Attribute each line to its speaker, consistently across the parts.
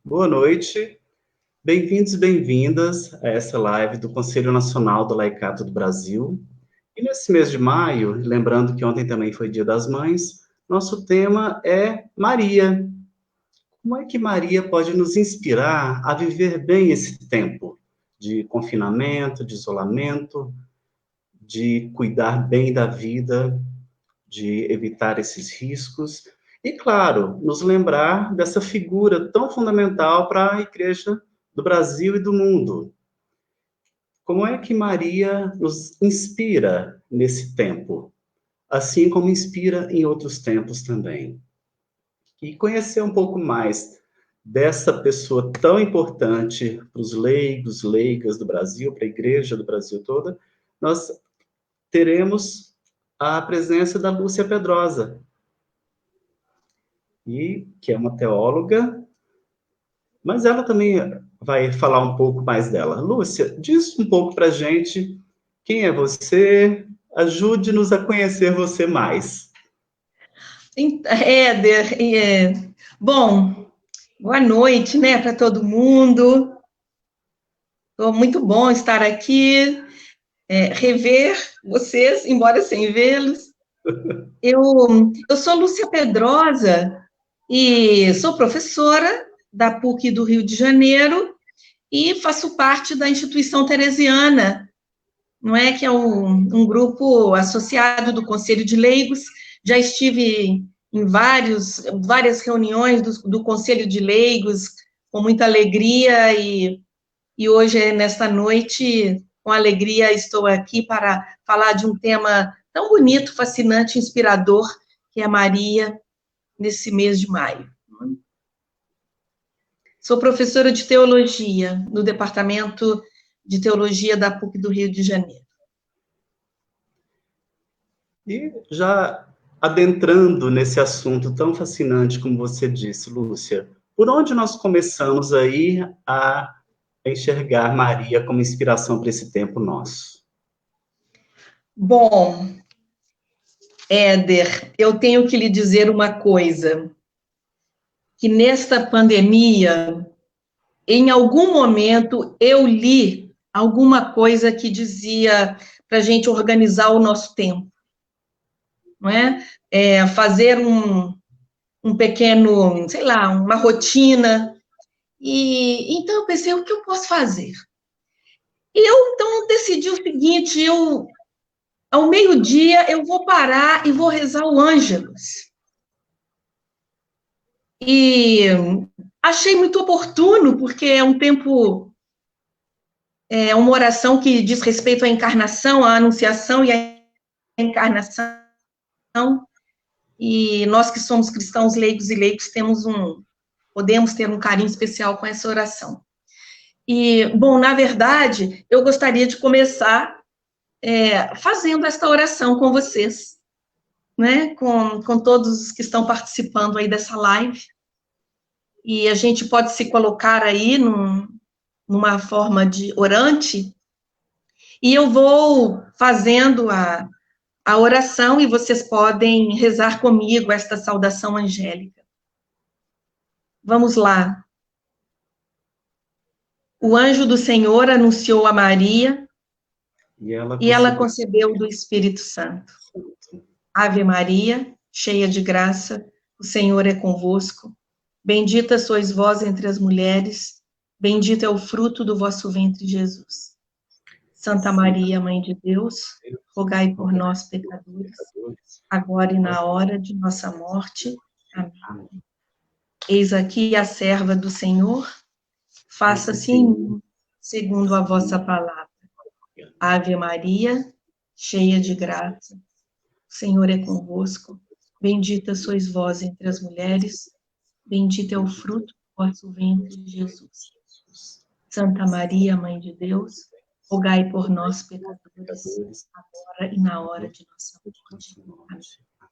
Speaker 1: Boa noite, bem-vindos e bem-vindas a essa live do Conselho Nacional do Laicato do Brasil. E nesse mês de maio, lembrando que ontem também foi Dia das Mães, nosso tema é Maria. Como é que Maria pode nos inspirar a viver bem esse tempo de confinamento, de isolamento, de cuidar bem da vida, de evitar esses riscos? E, claro, nos lembrar dessa figura tão fundamental para a Igreja do Brasil e do mundo. Como é que Maria nos inspira nesse tempo, assim como inspira em outros tempos também? E conhecer um pouco mais dessa pessoa tão importante para os leigos, leigas do Brasil, para a Igreja do Brasil toda, nós teremos a presença da Lúcia Pedrosa, e que é uma teóloga, mas ela também vai falar um pouco mais dela. Lúcia, diz um pouco para a gente quem é você, ajude-nos a conhecer você mais.
Speaker 2: Éder, bom, boa noite, né, para todo mundo. Muito bom estar aqui, rever vocês, embora sem vê-los. Eu sou Lúcia Pedrosa e sou professora da PUC do Rio de Janeiro e faço parte da instituição teresiana, não é, que é um grupo associado do Conselho de Leigos. Já estive em várias reuniões do Conselho de Leigos, com muita alegria, e hoje, nesta noite, com alegria, estou aqui para falar de um tema tão bonito, fascinante, inspirador, que é Maria, nesse mês de maio. Sou professora de teologia no Departamento de Teologia da PUC do Rio de Janeiro.
Speaker 1: E já adentrando nesse assunto tão fascinante como você disse, Lúcia, por onde nós começamos aí a enxergar Maria como inspiração para esse tempo nosso?
Speaker 2: Bom, Éder, eu tenho que lhe dizer uma coisa, que nesta pandemia, em algum momento, eu li alguma coisa que dizia para a gente organizar o nosso tempo, não é? Fazer um pequeno, sei lá, uma rotina. E então eu pensei, o que eu posso fazer? E eu então decidi o seguinte, ao meio-dia eu vou parar e vou rezar o Ângelus. E achei muito oportuno, porque é um tempo, é uma oração que diz respeito à encarnação, à anunciação e à encarnação. E nós que somos cristãos leigos e leigos podemos ter um carinho especial com essa oração. E, bom, na verdade, eu gostaria de começar fazendo esta oração com vocês, né? Com todos os que estão participando aí dessa live. E a gente pode se colocar aí numa forma de orante, e eu vou fazendo a oração e vocês podem rezar comigo esta saudação angélica. Vamos lá. O anjo do Senhor anunciou a Maria e ela concebeu do Espírito Santo. Ave Maria, cheia de graça, o Senhor é convosco. Bendita sois vós entre as mulheres, bendito é o fruto do vosso ventre, Jesus. Santa Maria, Mãe de Deus, rogai por nós, pecadores, agora e na hora de nossa morte. Amém. Eis aqui a serva do Senhor, faça-se em mim, segundo a vossa palavra. Ave Maria, cheia de graça, o Senhor é convosco. Bendita sois vós entre as mulheres, bendito é o fruto do vosso ventre, Jesus. Santa Maria, Mãe de Deus, rogai por nós, pecadores, agora e na hora de nossa morte. Amém.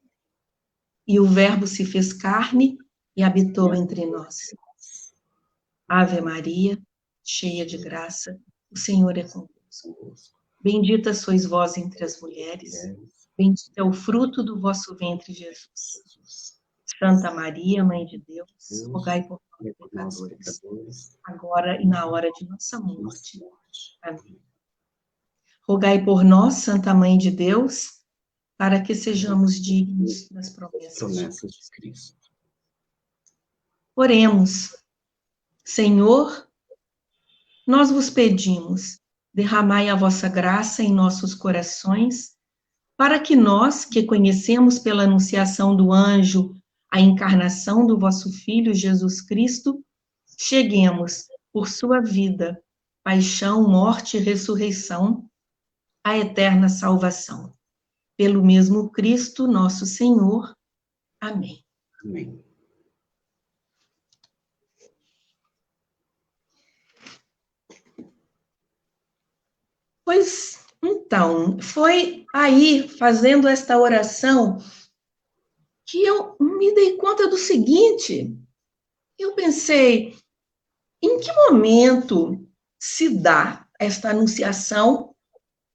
Speaker 2: E o Verbo se fez carne e habitou entre nós. Ave Maria, cheia de graça, o Senhor é convosco. Bendita sois vós entre as mulheres, bendito é o fruto do vosso ventre, Jesus. Santa Maria, Mãe de Deus, rogai por nós, pecadores, agora e na hora de nossa morte. Amém. Rogai por nós, Santa Mãe de Deus, para que sejamos dignos das promessas de Cristo. Oremos. Senhor, nós vos pedimos, derramai a vossa graça em nossos corações, para que nós, que conhecemos pela anunciação do anjo a encarnação do vosso Filho Jesus Cristo, cheguemos, por sua vida, paixão, morte e ressurreição, à eterna salvação. Pelo mesmo Cristo, nosso Senhor. Amém.
Speaker 1: Amém.
Speaker 2: Pois, então, foi aí, fazendo esta oração, que eu me dei conta do seguinte, eu pensei, em que momento se dá esta anunciação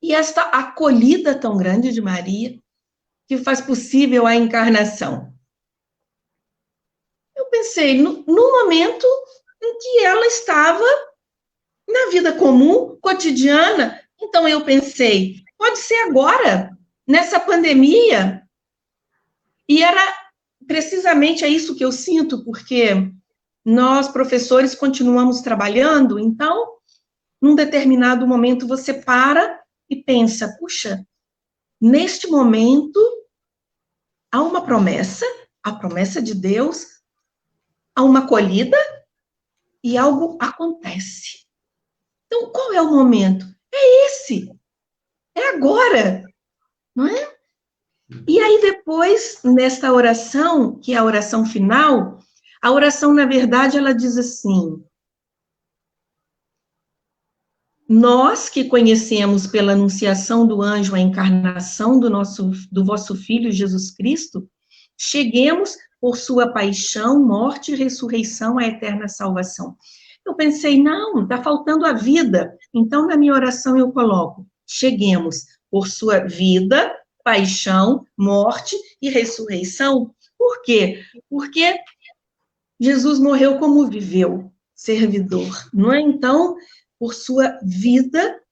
Speaker 2: e esta acolhida tão grande de Maria, que faz possível a encarnação? Eu pensei, no momento em que ela estava na vida comum, cotidiana. Então eu pensei, pode ser agora, nessa pandemia. E era precisamente isso que eu sinto, porque nós, professores, continuamos trabalhando, então, num determinado momento, você para e pensa, puxa, neste momento, há uma promessa, a promessa de Deus, há uma acolhida e algo acontece. Então, qual é o momento? É esse, é agora, não é? E aí depois, nesta oração, que é a oração final, a oração, na verdade, ela diz assim, nós que conhecemos pela anunciação do anjo a encarnação do vosso Filho Jesus Cristo, cheguemos por sua paixão, morte e ressurreição à eterna salvação. Eu pensei, não, está faltando a vida. Então, na minha oração eu coloco, cheguemos por sua vida, paixão, morte e ressurreição. Por quê? Porque Jesus morreu como viveu, servidor, não é? Então, por sua vida,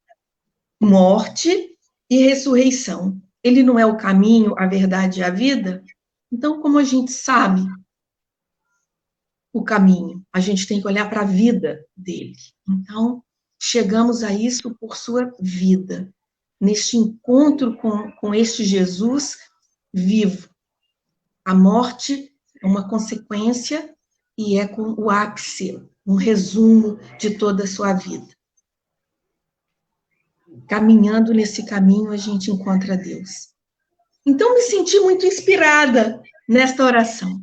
Speaker 2: morte e ressurreição. Ele não é o caminho, a verdade e a vida? Então, como a gente sabe o caminho? A gente tem que olhar para a vida dele. Então, chegamos a isso por sua vida, neste encontro com este Jesus vivo. A morte é uma consequência e é com o ápice, um resumo de toda a sua vida. Caminhando nesse caminho, a gente encontra Deus. Então, me senti muito inspirada nesta oração,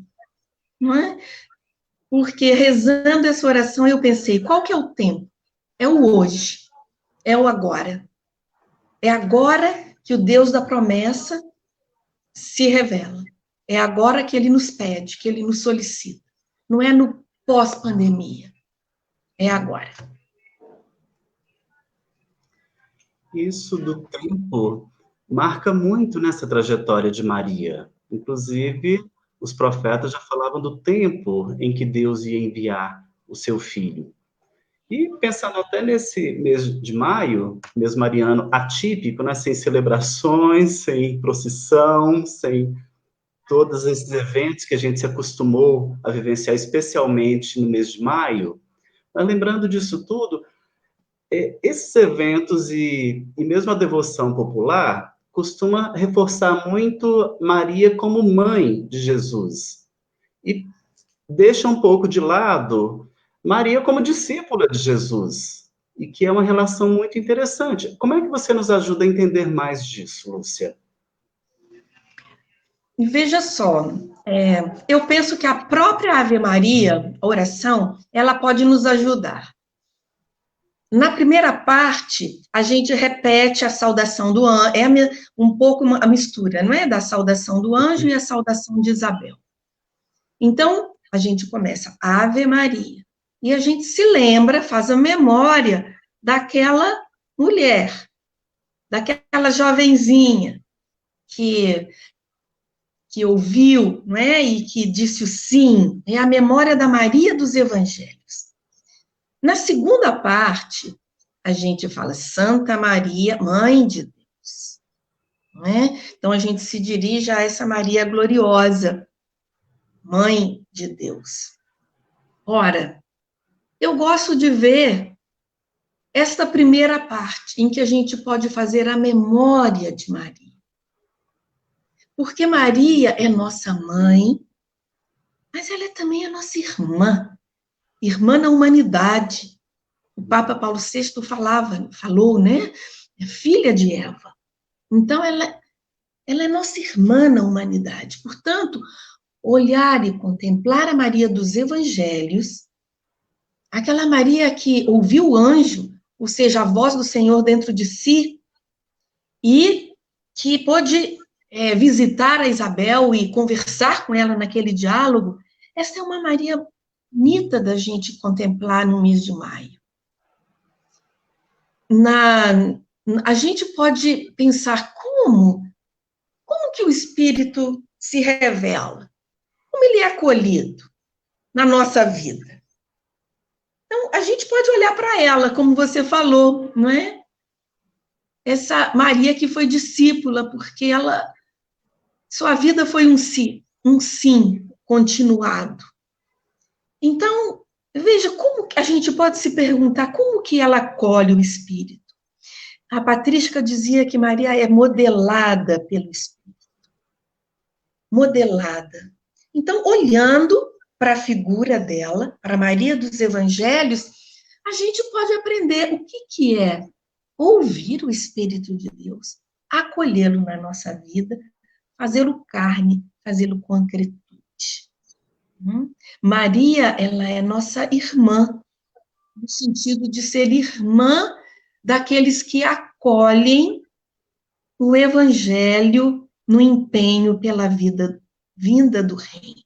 Speaker 2: não é? Porque rezando essa oração, eu pensei, qual que é o tempo? É o hoje, é o agora. É agora que o Deus da promessa se revela. É agora que ele nos pede, que ele nos solicita. Não é no pós-pandemia, é agora.
Speaker 1: Isso do tempo marca muito nessa trajetória de Maria. Inclusive, os profetas já falavam do tempo em que Deus ia enviar o seu filho. E pensando até nesse mês de maio, mês mariano atípico, né? Sem celebrações, sem procissão, sem todos esses eventos que a gente se acostumou a vivenciar, especialmente no mês de maio. Mas lembrando disso tudo, esses eventos e mesmo a devoção popular costuma reforçar muito Maria como mãe de Jesus. E deixa um pouco de lado Maria como discípula de Jesus, e que é uma relação muito interessante. Como é que você nos ajuda a entender mais disso, Lúcia?
Speaker 2: Veja só, eu penso que a própria Ave Maria, a oração, ela pode nos ajudar. Na primeira parte, a gente repete a saudação do anjo, um pouco a mistura, não é? Da saudação do anjo e a saudação de Isabel. Então, a gente começa, Ave Maria. E a gente se lembra, faz a memória daquela mulher, daquela jovenzinha, que que ouviu, não é? E que disse o sim, é a memória da Maria dos Evangelhos. Na segunda parte, a gente fala Santa Maria, Mãe de Deus, não é? Então, a gente se dirige a essa Maria gloriosa, Mãe de Deus. Ora, eu gosto de ver esta primeira parte, em que a gente pode fazer a memória de Maria. Porque Maria é nossa mãe, mas ela é também a nossa irmã, irmã na humanidade. O Papa Paulo VI falou, né? É filha de Eva. Então, ela é nossa irmã na humanidade. Portanto, olhar e contemplar a Maria dos Evangelhos, aquela Maria que ouviu o anjo, ou seja, a voz do Senhor dentro de si, e que pôde visitar a Isabel e conversar com ela naquele diálogo, essa é uma Maria bonita da gente contemplar no mês de maio. A gente pode pensar como que o Espírito se revela, como ele é acolhido na nossa vida. Então, a gente pode olhar para ela, como você falou, não é? Essa Maria que foi discípula, porque sua vida foi um sim continuado. Então, veja como que a gente pode se perguntar como que ela acolhe o Espírito. A patrística dizia que Maria é modelada pelo Espírito. Modelada. Então, olhando para a figura dela, para Maria dos Evangelhos, a gente pode aprender o que é ouvir o Espírito de Deus, acolhê-lo na nossa vida, fazê-lo carne, fazê-lo concretude. Maria, ela é nossa irmã, no sentido de ser irmã daqueles que acolhem o Evangelho no empenho pela vida vinda do Reino.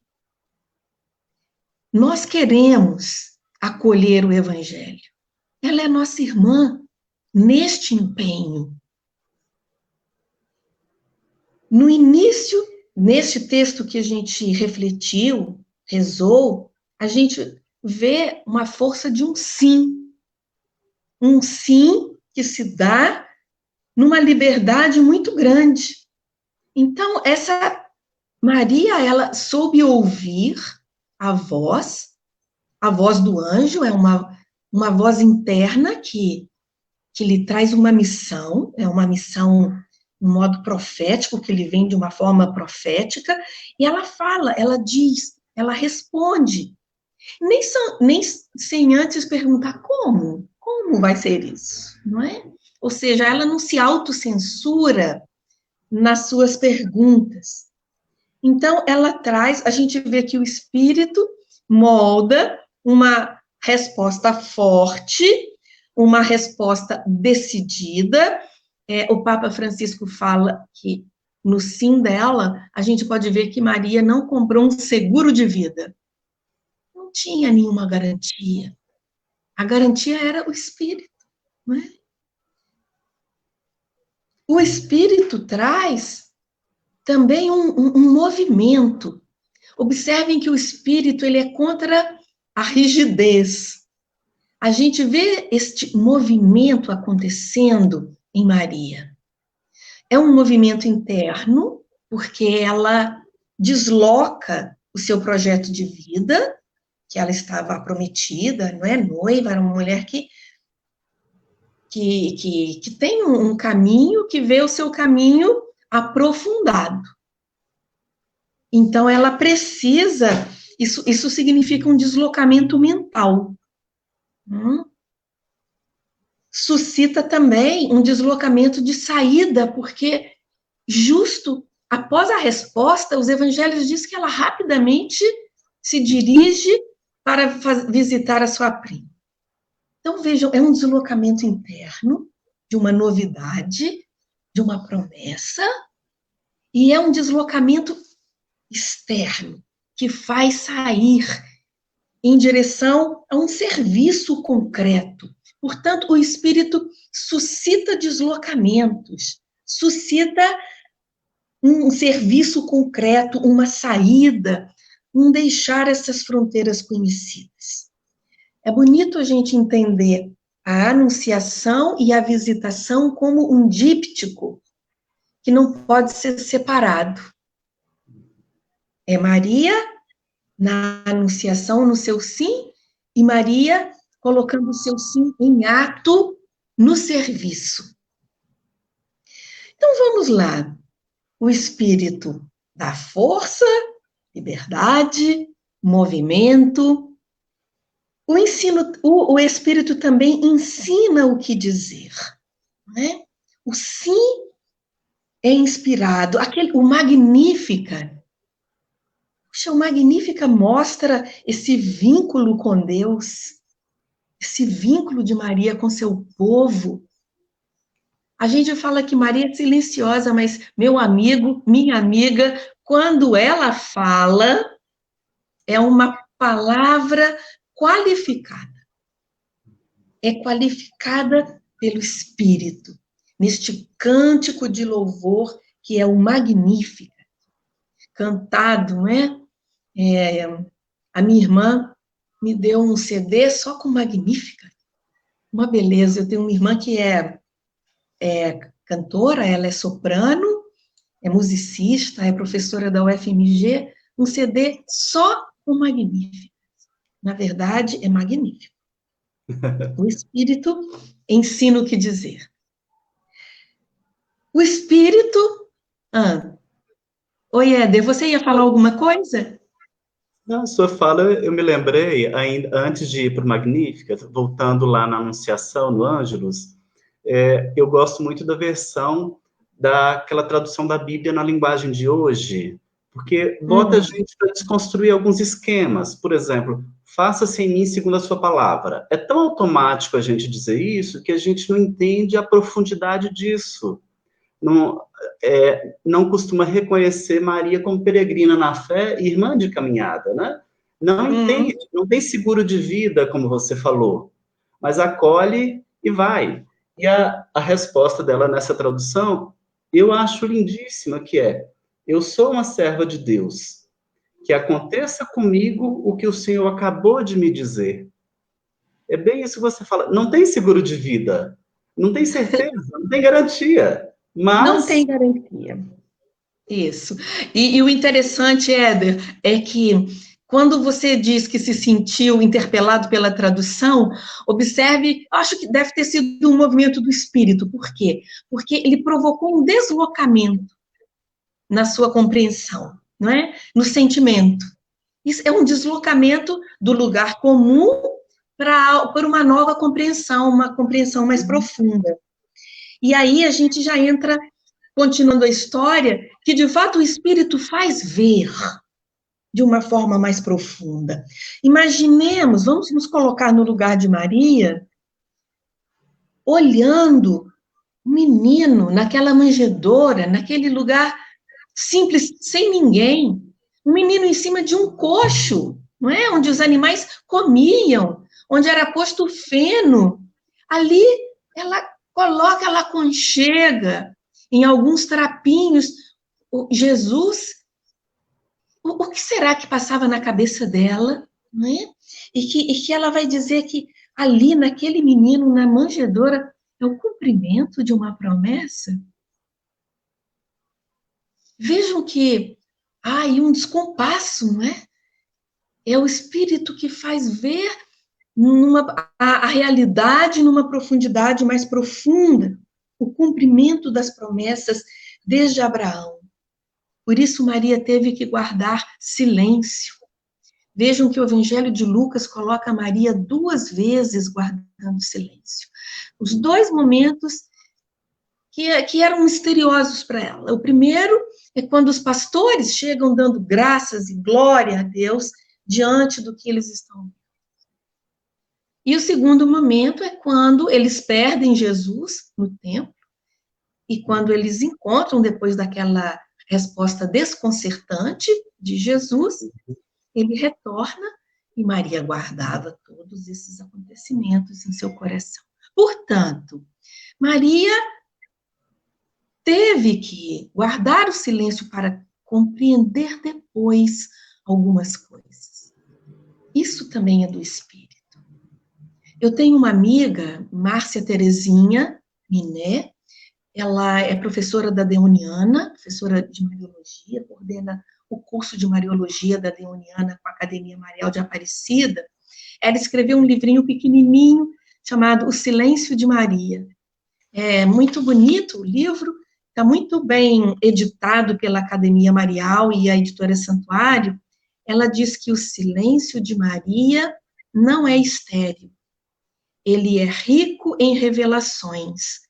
Speaker 2: Nós queremos acolher o Evangelho. Ela é nossa irmã neste empenho. No início, neste texto que a gente refletiu, rezou, a gente vê uma força de um sim. Um sim que se dá numa liberdade muito grande. Então, essa Maria, ela soube ouvir a voz do anjo, é uma voz interna que lhe traz uma missão, é uma missão um modo profético, que ele vem de uma forma profética, e ela fala, ela diz, ela responde, nem sem antes perguntar como vai ser isso, não é? Ou seja, ela não se autocensura nas suas perguntas. Então, ela traz, a gente vê que o Espírito molda uma resposta forte, uma resposta decidida. O Papa Francisco fala que no sim dela, a gente pode ver que Maria não comprou um seguro de vida. Não tinha nenhuma garantia. A garantia era o Espírito, não é? O Espírito traz também um movimento. Observem que o Espírito ele é contra a rigidez. A gente vê este movimento acontecendo em Maria. É um movimento interno, porque ela desloca o seu projeto de vida, que ela estava prometida, não é? Noiva, era uma mulher que tem um caminho, que vê o seu caminho aprofundado. Então, ela precisa, isso significa um deslocamento mental. Suscita também um deslocamento de saída, porque justo após a resposta, os evangelhos dizem que ela rapidamente se dirige para visitar a sua prima. Então, vejam, é um deslocamento interno, de uma novidade, de uma promessa, e é um deslocamento externo, que faz sair em direção a um serviço concreto. Portanto, o Espírito suscita deslocamentos, suscita um serviço concreto, uma saída, um deixar essas fronteiras conhecidas. É bonito a gente entender a anunciação e a visitação como um díptico que não pode ser separado. É Maria na anunciação, no seu sim, e Maria colocando o seu sim em ato no serviço. Então vamos lá. O espírito dá força, liberdade, movimento. O espírito também ensina o que dizer, né? O sim é inspirado, o Magnífica. Puxa, o Magnífica mostra esse vínculo com Deus, esse vínculo de Maria com seu povo. A gente fala que Maria é silenciosa, mas meu amigo, minha amiga, quando ela fala, é uma palavra qualificada. É qualificada pelo Espírito, neste cântico de louvor que é o Magnífica, cantado, não é? A minha irmã me deu um CD só com Magnífica, uma beleza. Eu tenho uma irmã que é cantora, ela é soprano, é musicista, é professora da UFMG, um CD só com Magnífica. Na verdade, é magnífico. O Espírito ensina o que dizer. O Espírito... Oi, Éder, você ia falar alguma coisa?
Speaker 1: Na sua fala, eu me lembrei, ainda antes de ir para o Magnífica, voltando lá na Anunciação, no Ângelus, eu gosto muito da versão daquela tradução da Bíblia na linguagem de hoje, porque bota a gente para desconstruir alguns esquemas. Por exemplo, faça-se em mim segundo a sua palavra. É tão automático a gente dizer isso que a gente não entende a profundidade disso. Não costuma reconhecer Maria como peregrina na fé e irmã de caminhada, né? Não entende, não tem seguro de vida, como você falou, mas acolhe e vai. E a resposta dela nessa tradução, eu acho lindíssima, que é: eu sou uma serva de Deus, que aconteça comigo o que o Senhor acabou de me dizer. É bem isso que você fala, não tem seguro de vida, não tem certeza, não tem garantia, mas...
Speaker 2: Não tem garantia. Isso. E o interessante, Éder, é que quando você diz que se sentiu interpelado pela tradução, observe, acho que deve ter sido um movimento do espírito. Por quê? Porque ele provocou um deslocamento na sua compreensão, não é? No sentimento. Isso é um deslocamento do lugar comum para uma nova compreensão, uma compreensão mais profunda. E aí a gente já entra, continuando a história, que de fato o Espírito faz ver de uma forma mais profunda. Imaginemos, vamos nos colocar no lugar de Maria, olhando o menino naquela manjedoura, naquele lugar simples, sem ninguém, um menino em cima de um coxo, não é? Onde os animais comiam, onde era posto feno. Ali ela coloca, ela aconchega em alguns trapinhos. Jesus, o que será que passava na cabeça dela, não é? E que ela vai dizer que ali, naquele menino, na manjedoura, é o cumprimento de uma promessa? Vejam que há aí um descompasso, não é? É o Espírito que faz ver a realidade numa profundidade mais profunda, o cumprimento das promessas desde Abraão. Por isso Maria teve que guardar silêncio. Vejam que o Evangelho de Lucas coloca Maria 2 vezes guardando silêncio. Os 2 momentos que eram misteriosos para ela. O primeiro é quando os pastores chegam dando graças e glória a Deus diante do que eles estão vendo. E o segundo momento é quando eles perdem Jesus no templo e quando eles encontram, depois daquela resposta desconcertante de Jesus, ele retorna e Maria guardava todos esses acontecimentos em seu coração. Portanto, Maria teve que guardar o silêncio para compreender depois algumas coisas. Isso também é do Espírito. Eu tenho uma amiga, Márcia Terezinha Miné, ela é professora da Deoniana, professora de Mariologia, coordena o curso de Mariologia da Deoniana com a Academia Marial de Aparecida. Ela escreveu um livrinho pequenininho chamado O Silêncio de Maria. É muito bonito o livro, está muito bem editado pela Academia Marial e a editora Santuário. Ela diz que o silêncio de Maria não é estéril. Ele é rico em revelações,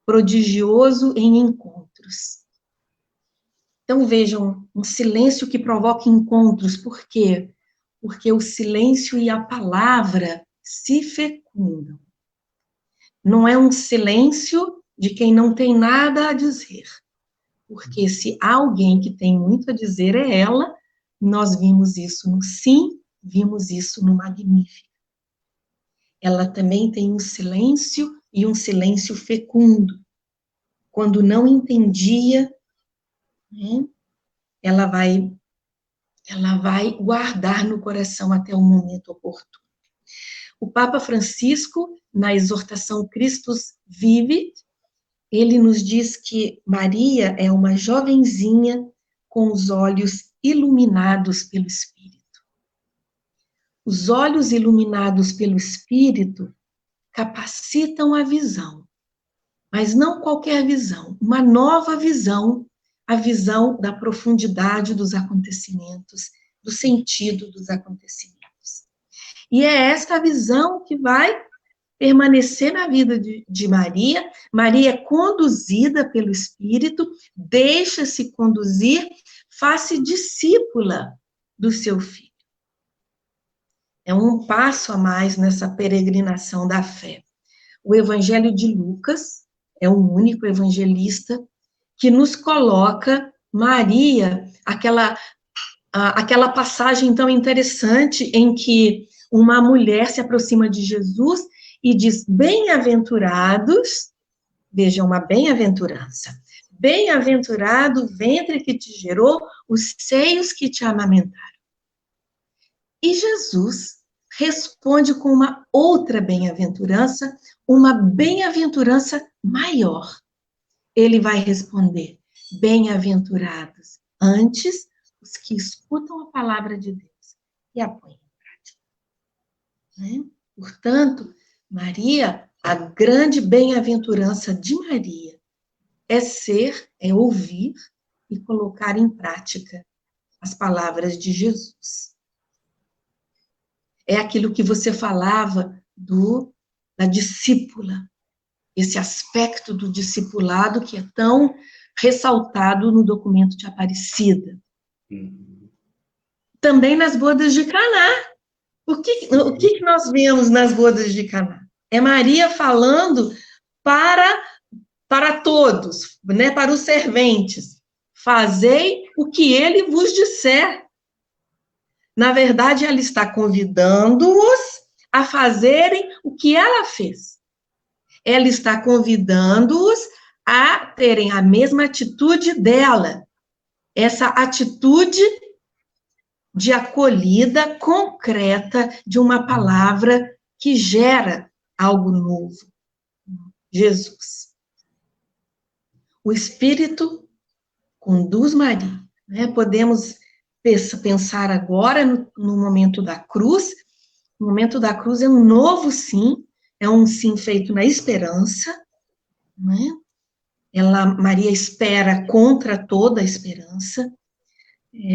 Speaker 2: prodigioso em encontros. Então, vejam, um silêncio que provoca encontros. Por quê? Porque o silêncio e a palavra se fecundam. Não é um silêncio de quem não tem nada a dizer. Porque se há alguém que tem muito a dizer é ela. Nós vimos isso no Sim, vimos isso no Magnífico. Ela também tem um silêncio e um silêncio fecundo. Quando não entendia, né, ela vai guardar no coração até o momento oportuno. O Papa Francisco, na exortação Christus Vivit, ele nos diz que Maria é uma jovenzinha com os olhos iluminados pelo Espírito. Os olhos iluminados pelo Espírito capacitam a visão, mas não qualquer visão, uma nova visão, a visão da profundidade dos acontecimentos, do sentido dos acontecimentos. E é esta visão que vai permanecer na vida de Maria. Maria é conduzida pelo Espírito, deixa-se conduzir, faz-se discípula do seu filho. É um passo a mais nessa peregrinação da fé. O Evangelho de Lucas é o único evangelista que nos coloca Maria, aquela passagem tão interessante em que uma mulher se aproxima de Jesus e diz: bem-aventurados, vejam, uma bem-aventurança, bem-aventurado o ventre que te gerou, os seios que te amamentaram. E Jesus responde com uma outra bem-aventurança, uma bem-aventurança maior. Ele vai responder: bem-aventurados antes os que escutam a palavra de Deus e a põem em prática. Né? Portanto, Maria, a grande bem-aventurança de Maria é ouvir e colocar em prática as palavras de Jesus. É aquilo que você falava da discípula, esse aspecto do discipulado que é tão ressaltado no documento de Aparecida. Também nas bodas de Caná. O que nós vemos nas bodas de Caná? É Maria falando para todos, né, para os serventes: fazei o que ele vos disser. Na verdade, ela está convidando-os a fazerem o que ela fez. Ela está convidando-os a terem a mesma atitude dela. Essa atitude de acolhida concreta de uma palavra que gera algo novo. Jesus. O Espírito conduz Maria. Né? Podemos pensar agora no momento da cruz. O momento da cruz é um novo sim, é um sim feito na esperança. Né? Maria espera contra toda a esperança.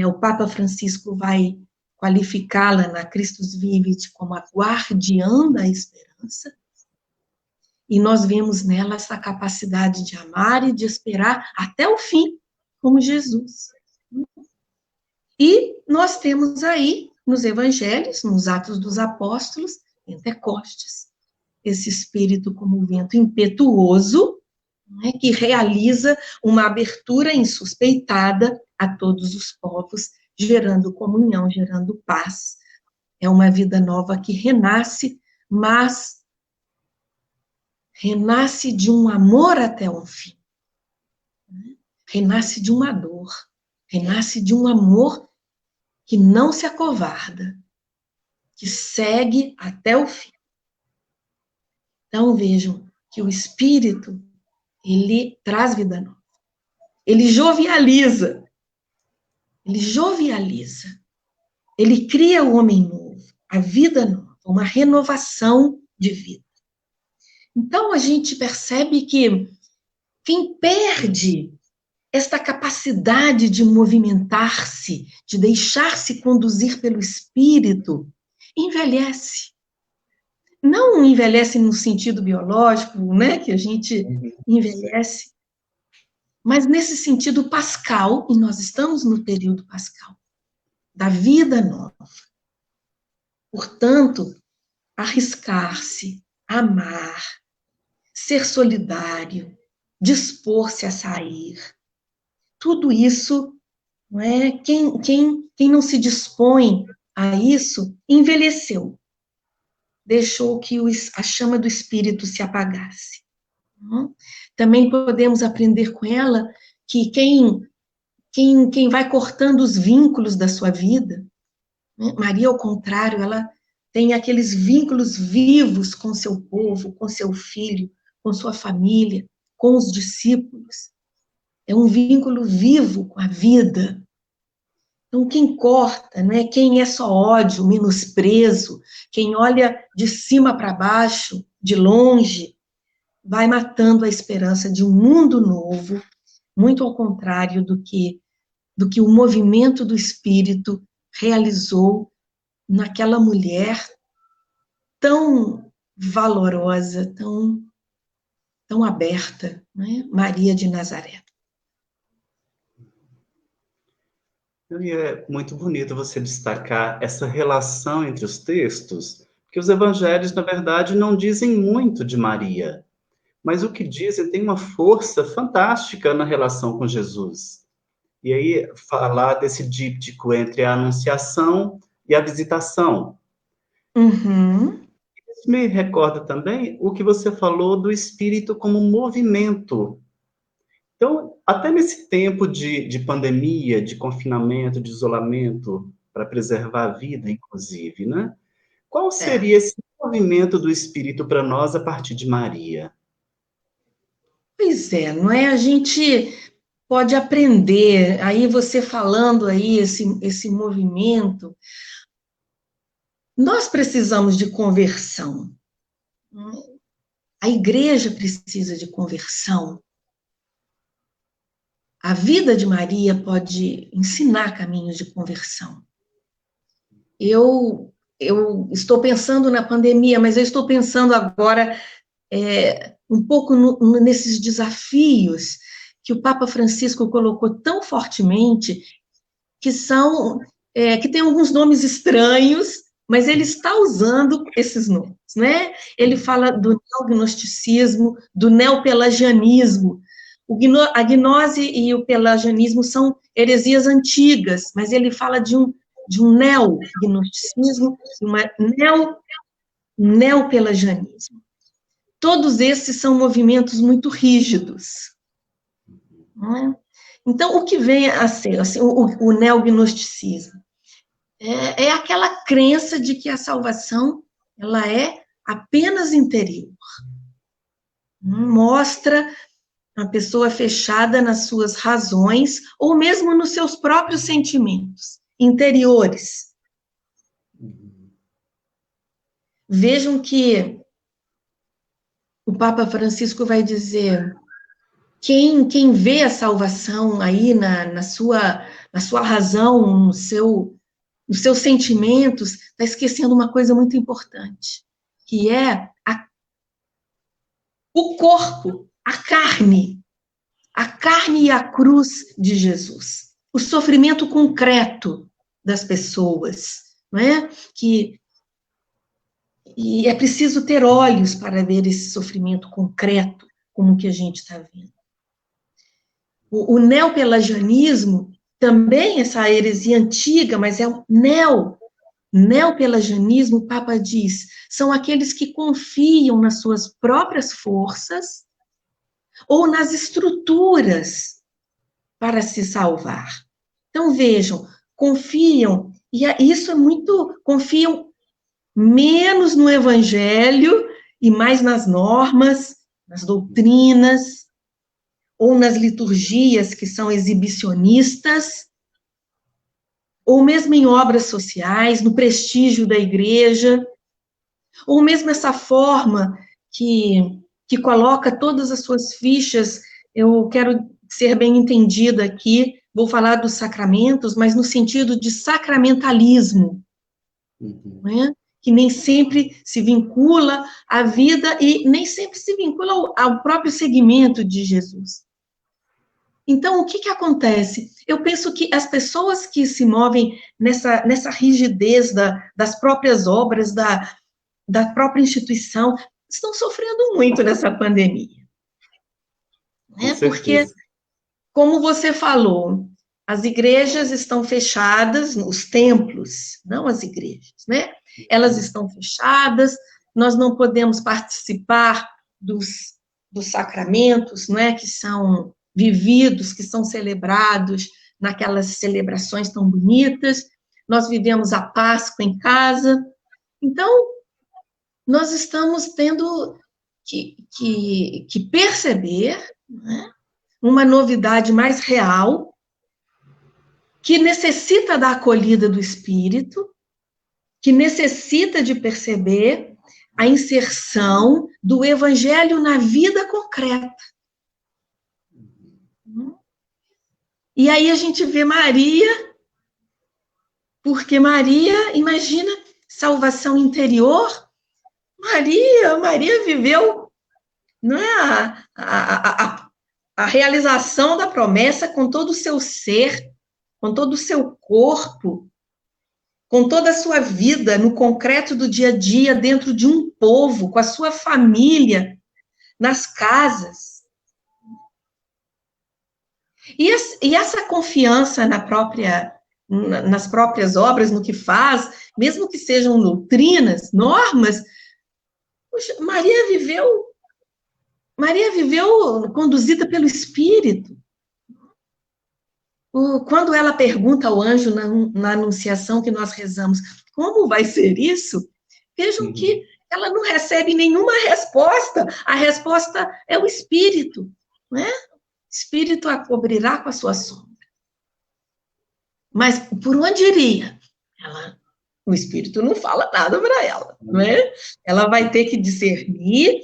Speaker 2: O Papa Francisco vai qualificá-la na Christus Vivit como a guardiã da esperança, e nós vemos nela essa capacidade de amar e de esperar até o fim, como Jesus. E nós temos aí, nos evangelhos, nos Atos dos Apóstolos, Pentecostes, esse espírito como vento impetuoso, né, que realiza uma abertura insuspeitada a todos os povos, gerando comunhão, gerando paz. É uma vida nova que renasce, mas renasce de um amor até o fim. renasce de uma dor, renasce de um amor que não se acovarda, que segue até o fim. Então, vejam que o Espírito, ele traz vida nova. Ele jovializa. Ele cria o homem novo, a vida nova, uma renovação de vida. Então, a gente percebe que quem perde esta capacidade de movimentar-se, de deixar-se conduzir pelo Espírito, envelhece. Não envelhece no sentido biológico, né, que a gente envelhece, mas nesse sentido pascal, e nós estamos no período pascal, da vida nova. Portanto, arriscar-se, amar, ser solidário, dispor-se a sair, tudo isso, não é? Quem não se dispõe a isso, envelheceu, deixou que a chama do Espírito se apagasse. Também podemos aprender com ela que quem vai cortando os vínculos da sua vida, né? Maria, ao contrário, ela tem aqueles vínculos vivos com seu povo, com seu filho, com sua família, com os discípulos. É um vínculo vivo com a vida. Então, quem corta, né? Quem é só ódio, menosprezo, quem olha de cima para baixo, de longe, vai matando a esperança de um mundo novo, muito ao contrário do que o movimento do Espírito realizou naquela mulher tão valorosa, tão aberta, né? Maria de Nazaré.
Speaker 1: E é muito bonito você destacar essa relação entre os textos, porque os evangelhos, na verdade, não dizem muito de Maria, mas o que dizem tem uma força fantástica na relação com Jesus. E aí, falar desse díptico entre a anunciação e a visitação.
Speaker 2: Uhum.
Speaker 1: Isso me recorda também o que você falou do Espírito como movimento. Então, até nesse tempo de pandemia, de confinamento, de isolamento, para preservar a vida, inclusive, né? Qual seria esse movimento do Espírito para nós a partir de Maria?
Speaker 2: Pois é, não é? A gente pode aprender, aí você falando aí, esse movimento, nós precisamos de conversão. A igreja precisa de conversão. A vida de Maria pode ensinar caminhos de conversão. Eu estou pensando na pandemia, mas eu estou pensando agora um pouco nesses desafios que o Papa Francisco colocou tão fortemente, que tem alguns nomes estranhos, mas ele está usando esses nomes, né? Ele fala do neognosticismo, do neopelagianismo. A gnose e o pelagianismo são heresias antigas, mas ele fala de um neognosticismo, um neopelagianismo. Todos esses são movimentos muito rígidos. Não é? Então, o que vem a ser assim, o neognosticismo? É aquela crença de que a salvação ela é apenas interior. Mostra a pessoa fechada nas suas razões ou mesmo nos seus próprios sentimentos interiores. Vejam que o Papa Francisco vai dizer: quem vê a salvação aí na sua razão, nos seus sentimentos, está esquecendo uma coisa muito importante, que é o corpo, a carne e a cruz de Jesus, o sofrimento concreto das pessoas, não é? E é preciso ter olhos para ver esse sofrimento concreto, como que a gente está vendo. O neopelagianismo, também essa heresia antiga, mas é o neopelagianismo, o Papa diz, são aqueles que confiam nas suas próprias forças ou nas estruturas para se salvar. Então, vejam, confiam, e isso é muito, confiam menos no Evangelho e mais nas normas, nas doutrinas, ou nas liturgias que são exibicionistas, ou mesmo em obras sociais, no prestígio da igreja, ou mesmo essa forma que coloca todas as suas fichas. Eu quero ser bem entendida aqui, vou falar dos sacramentos, mas no sentido de sacramentalismo, né? Que nem sempre se vincula à vida e nem sempre se vincula ao próprio segmento de Jesus. Então, o que acontece? Eu penso que as pessoas que se movem nessa rigidez das próprias obras, da própria instituição, estão sofrendo muito nessa pandemia. Né? Porque, como você falou, as igrejas estão fechadas, os templos, não as igrejas, né? Elas estão fechadas, nós não podemos participar dos sacramentos, não é? Que são vividos, que são celebrados naquelas celebrações tão bonitas. Nós vivemos a Páscoa em casa. Então, nós estamos tendo que perceber, né, uma novidade mais real, que necessita da acolhida do Espírito, que necessita de perceber a inserção do Evangelho na vida concreta. E aí a gente vê Maria, porque Maria, imagina, salvação interior. Maria viveu, não é, a realização da promessa com todo o seu ser, com todo o seu corpo, com toda a sua vida no concreto do dia a dia, dentro de um povo, com a sua família, nas casas. E essa confiança nas próprias obras, no que faz, mesmo que sejam doutrinas, normas, puxa, Maria viveu conduzida pelo Espírito. Quando ela pergunta ao anjo na anunciação que nós rezamos, como vai ser isso? Vejam que ela não recebe nenhuma resposta. A resposta é o Espírito, né? Espírito a cobrirá com a sua sombra. Mas por onde iria? O Espírito não fala nada para ela, né? Ela vai ter que discernir,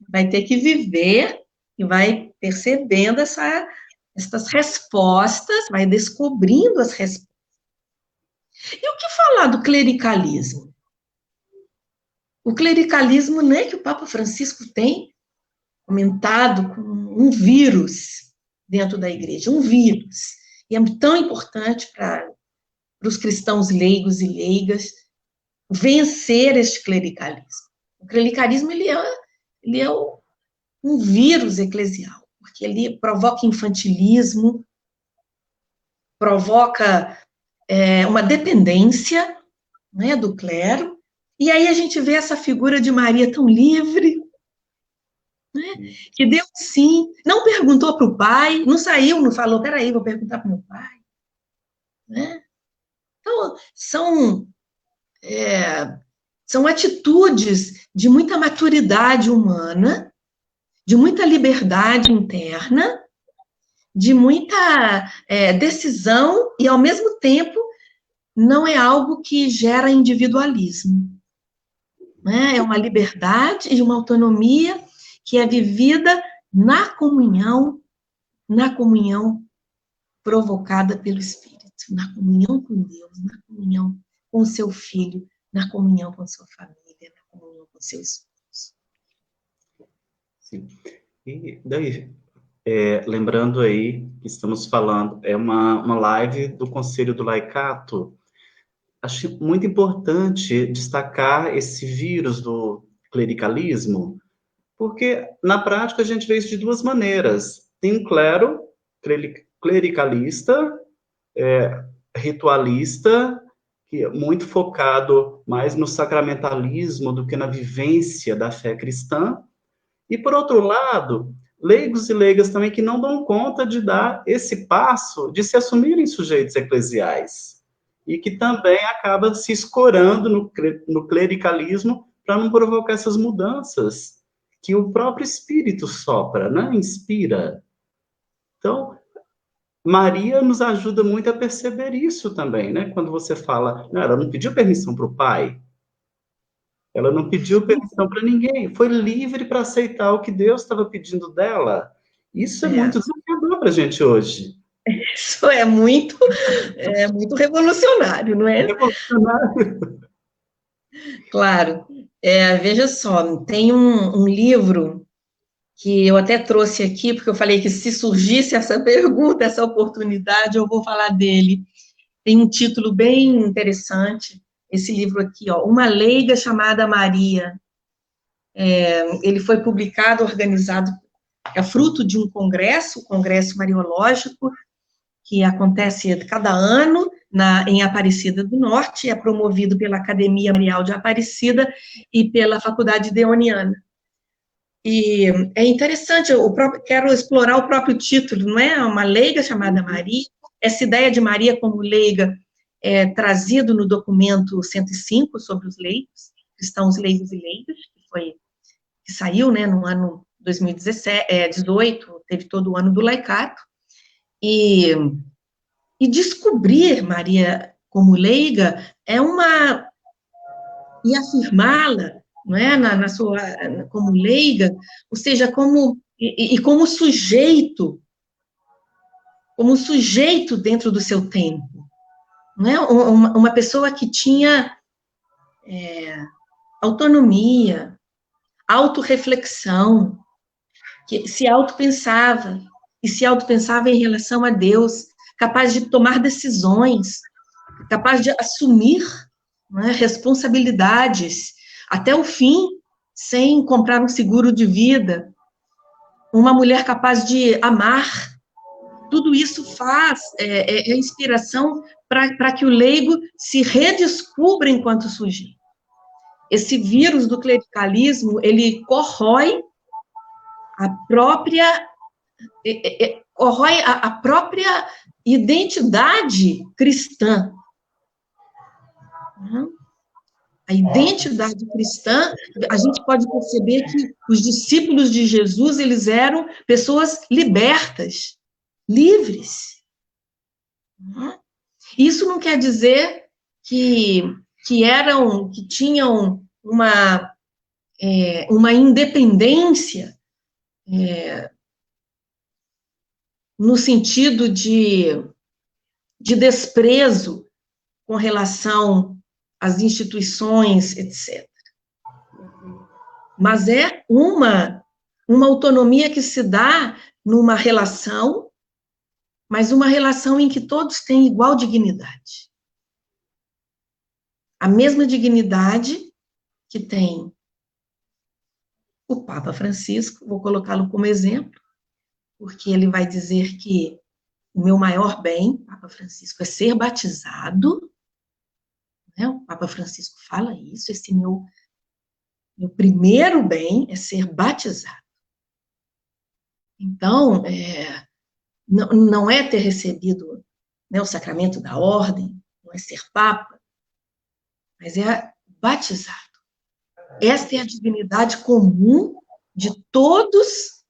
Speaker 2: vai ter que viver e vai percebendo essas respostas, vai descobrindo as respostas. E o que falar do clericalismo? O clericalismo, né, que o Papa Francisco tem comentado como um vírus dentro da igreja, um vírus. E é tão importante para os cristãos leigos e leigas vencer este clericalismo. O clericalismo, ele é um vírus eclesial, porque ele provoca infantilismo, provoca uma dependência, né, do clero, e aí a gente vê essa figura de Maria tão livre, né, que deu sim, não perguntou para o pai, não saiu, não falou, peraí, vou perguntar para o meu pai. Né? Então, são atitudes de muita maturidade humana, de muita liberdade interna, de muita decisão, e, ao mesmo tempo, não é algo que gera individualismo. Né? É uma liberdade e uma autonomia que é vivida na comunhão provocada pelo Espírito, na comunhão com Deus, na comunhão com o seu filho, na comunhão com a sua família, na comunhão com o seu esposo.
Speaker 1: Sim. E daí, lembrando aí que estamos falando, é uma live do Conselho do Laicato. Acho muito importante destacar esse vírus do clericalismo, porque na prática a gente vê isso de duas maneiras. Tem um clero clericalista, ritualista, que é muito focado mais no sacramentalismo do que na vivência da fé cristã. E, por outro lado, leigos e leigas também que não dão conta de dar esse passo de se assumirem sujeitos eclesiais e que também acaba se escorando no clericalismo para não provocar essas mudanças que o próprio Espírito sopra, né? Inspira. Então, Maria nos ajuda muito a perceber isso também, né? Quando você fala, não, ela não pediu permissão para o pai, ela não pediu permissão para ninguém, foi livre para aceitar o que Deus estava pedindo dela. Isso é muito desafiador para a gente hoje.
Speaker 2: Isso é muito revolucionário, não é?
Speaker 1: Revolucionário.
Speaker 2: Claro. Veja só, tem um livro que eu até trouxe aqui, porque eu falei que se surgisse essa pergunta, essa oportunidade, eu vou falar dele. Tem um título bem interessante, esse livro aqui, ó, Uma Leiga Chamada Maria. Ele foi publicado, organizado, é fruto de um congresso, o Congresso Mariológico, que acontece cada ano em Aparecida do Norte, é promovido pela Academia Marial de Aparecida e pela Faculdade Deoniana. E é interessante, quero explorar o próprio título, não é? Uma leiga chamada Maria. Essa ideia de Maria como leiga é trazido no documento 105 sobre os leigos, cristãos leigos e leigas, que saiu, né, no ano 2018, teve todo o ano do laicato, e descobrir Maria como leiga e afirmá-la, não é, como leiga, ou seja, como sujeito dentro do seu tempo, não é? Uma pessoa que tinha autonomia, autorreflexão, que se autopensava, e se autopensava em relação a Deus, capaz de tomar decisões, capaz de assumir, não é, responsabilidades, até o fim, sem comprar um seguro de vida, uma mulher capaz de amar. Tudo isso é inspiração para que o leigo se redescubra enquanto sujeito. Esse vírus do clericalismo, ele corrói a própria identidade cristã. A identidade cristã, a gente pode perceber que os discípulos de Jesus, eles eram pessoas libertas, livres. Isso não quer dizer que tinham uma independência no sentido de desprezo com relação às instituições, etc. Mas é uma autonomia que se dá numa relação, mas uma relação em que todos têm igual dignidade. A mesma dignidade que tem o Papa Francisco, vou colocá-lo como exemplo, porque ele vai dizer que o meu maior bem, Papa Francisco, é ser batizado, né? O Papa Francisco fala isso, esse meu primeiro bem é ser batizado. Então, não é ter recebido, né, o sacramento da ordem, não é ser Papa, mas é batizado. Esta é a dignidade comum de todos,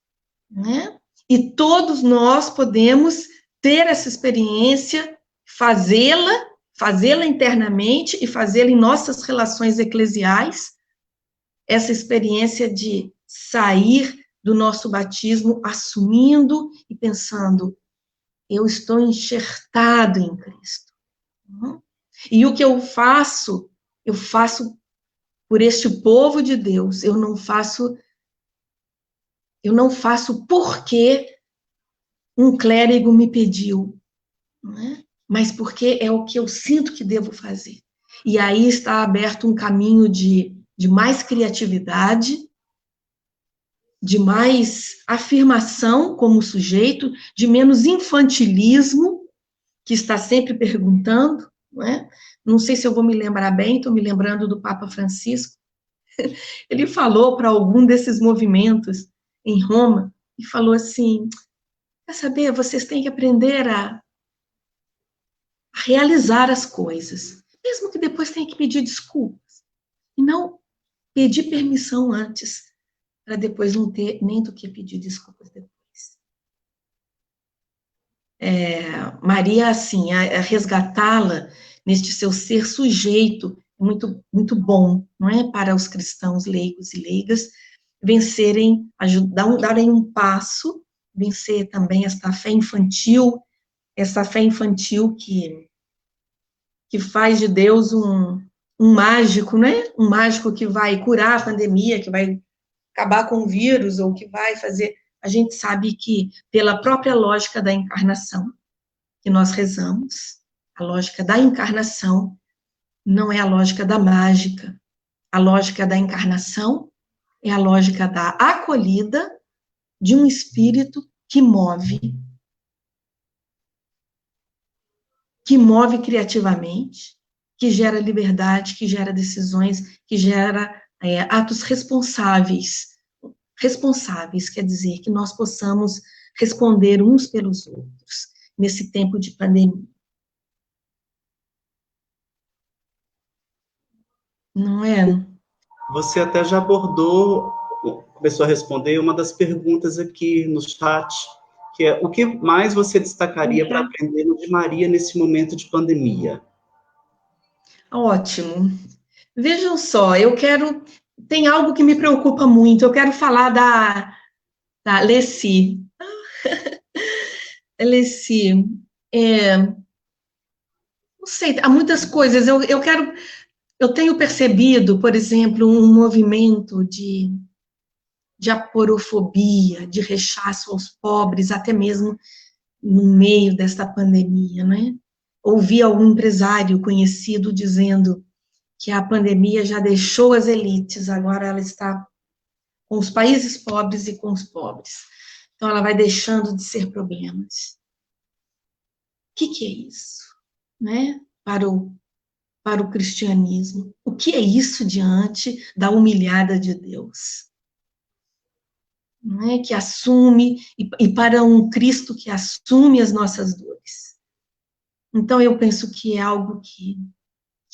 Speaker 2: né? E todos nós podemos ter essa experiência, fazê-la internamente e fazê-la em nossas relações eclesiais, essa experiência de sair do nosso batismo assumindo e pensando, eu estou enxertado em Cristo. E o que eu faço por este povo de Deus, eu não faço porque um clérigo me pediu, né? Mas porque é o que eu sinto que devo fazer. E aí está aberto um caminho de mais criatividade, de mais afirmação como sujeito, de menos infantilismo, que está sempre perguntando, não é? Não sei se eu vou me lembrar bem, estou me lembrando do Papa Francisco. Ele falou para algum desses movimentos em Roma, e falou assim, quer saber, vocês têm que aprender a realizar as coisas, mesmo que depois tenha que pedir desculpas, e não pedir permissão antes, para depois não ter nem do que pedir desculpas depois. Maria, assim, a resgatá-la neste seu ser sujeito, muito, muito bom, não é? Para os cristãos leigos e leigas vencerem, darem um passo, vencer também essa fé infantil que faz de Deus um mágico, né? Um mágico que vai curar a pandemia, que vai acabar com o vírus, ou que vai fazer... A gente sabe que, pela própria lógica da encarnação, que nós rezamos, a lógica da encarnação não é a lógica da mágica. A lógica da encarnação é a lógica da acolhida de um espírito que move criativamente, que gera liberdade, que gera decisões, que gera atos responsáveis. Responsáveis quer dizer que nós possamos responder uns pelos outros nesse tempo de pandemia. Não é?
Speaker 1: Você até já abordou, começou a responder uma das perguntas aqui no chat, que é, o que mais você destacaria para aprender de Maria nesse momento de pandemia?
Speaker 2: Ótimo. Vejam só, tem algo que me preocupa muito, eu quero falar da Leci. Leci, não sei, há muitas coisas, eu tenho percebido, por exemplo, um movimento de aporofobia, de rechaço aos pobres, até mesmo no meio desta pandemia, né? Ouvi algum empresário conhecido dizendo que a pandemia já deixou as elites, agora ela está com os países pobres e com os pobres. Então, ela vai deixando de ser problemas. O que é isso, né? Para o cristianismo. O que é isso diante da humilhada de Deus? Não é? Que assume, e para um Cristo que assume as nossas dores. Então, eu penso que é algo que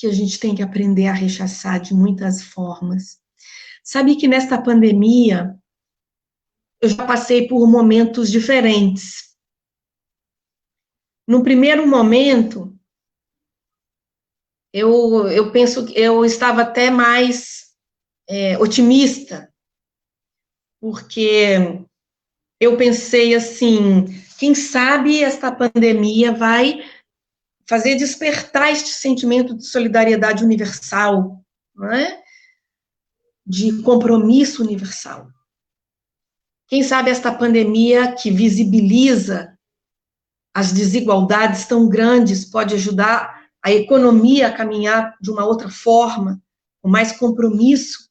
Speaker 2: a gente tem que aprender a rechaçar de muitas formas. Sabe que nesta pandemia, eu já passei por momentos diferentes. No primeiro momento, eu penso que eu estava até mais otimista, porque eu pensei assim, quem sabe esta pandemia vai fazer despertar este sentimento de solidariedade universal, não é? De compromisso universal. Quem sabe esta pandemia que visibiliza as desigualdades tão grandes pode ajudar a economia a caminhar de uma outra forma, com mais compromisso,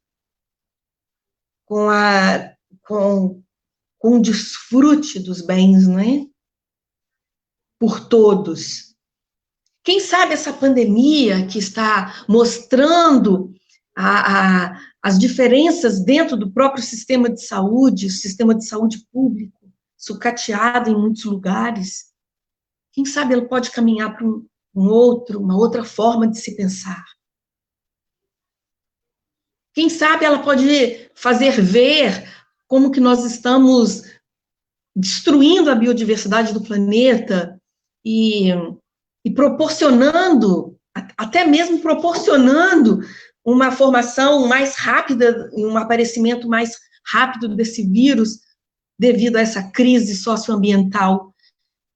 Speaker 2: com o desfrute dos bens, não é? Por todos. Quem sabe essa pandemia que está mostrando as diferenças dentro do próprio sistema de saúde, o sistema de saúde público, sucateado em muitos lugares, quem sabe ela pode caminhar para uma outra forma de se pensar. Quem sabe ela pode fazer ver como que nós estamos destruindo a biodiversidade do planeta e proporcionando, até mesmo proporcionando uma formação mais rápida, um aparecimento mais rápido desse vírus devido a essa crise socioambiental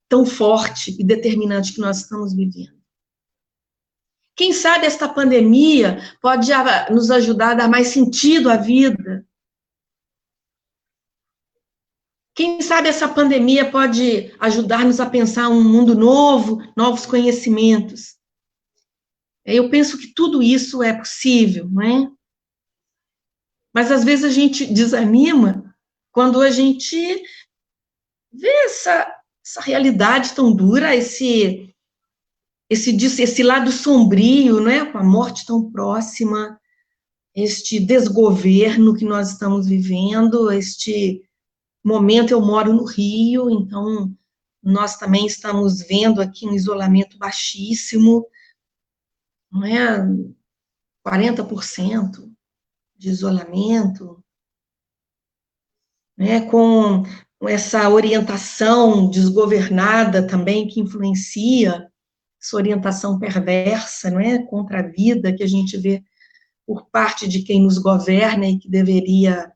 Speaker 2: tão forte e determinante que nós estamos vivendo. Quem sabe esta pandemia pode nos ajudar a dar mais sentido à vida. Quem sabe essa pandemia pode ajudar-nos a pensar um mundo novo, novos conhecimentos. Eu penso que tudo isso é possível, não é? Mas, às vezes, a gente desanima quando a gente vê essa realidade tão dura, esse lado sombrio, né, com a morte tão próxima, este desgoverno que nós estamos vivendo, este momento eu moro no Rio, então nós também estamos vendo aqui um isolamento baixíssimo, não é? 40% de isolamento, né? Com essa orientação desgovernada também que influencia, essa orientação perversa, não é? Contra a vida que a gente vê por parte de quem nos governa e que deveria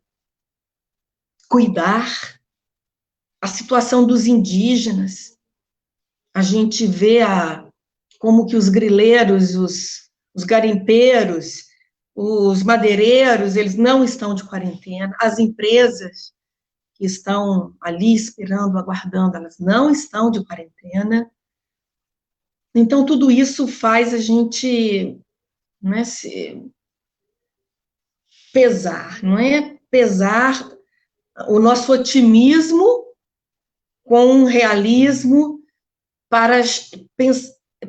Speaker 2: cuidar. A situação dos indígenas, a gente vê como que os grileiros, os garimpeiros, os madeireiros, eles não estão de quarentena, as empresas que estão ali esperando, aguardando, elas não estão de quarentena. Então, tudo isso faz a gente, né, pesar, não é? Pesar o nosso otimismo com o realismo para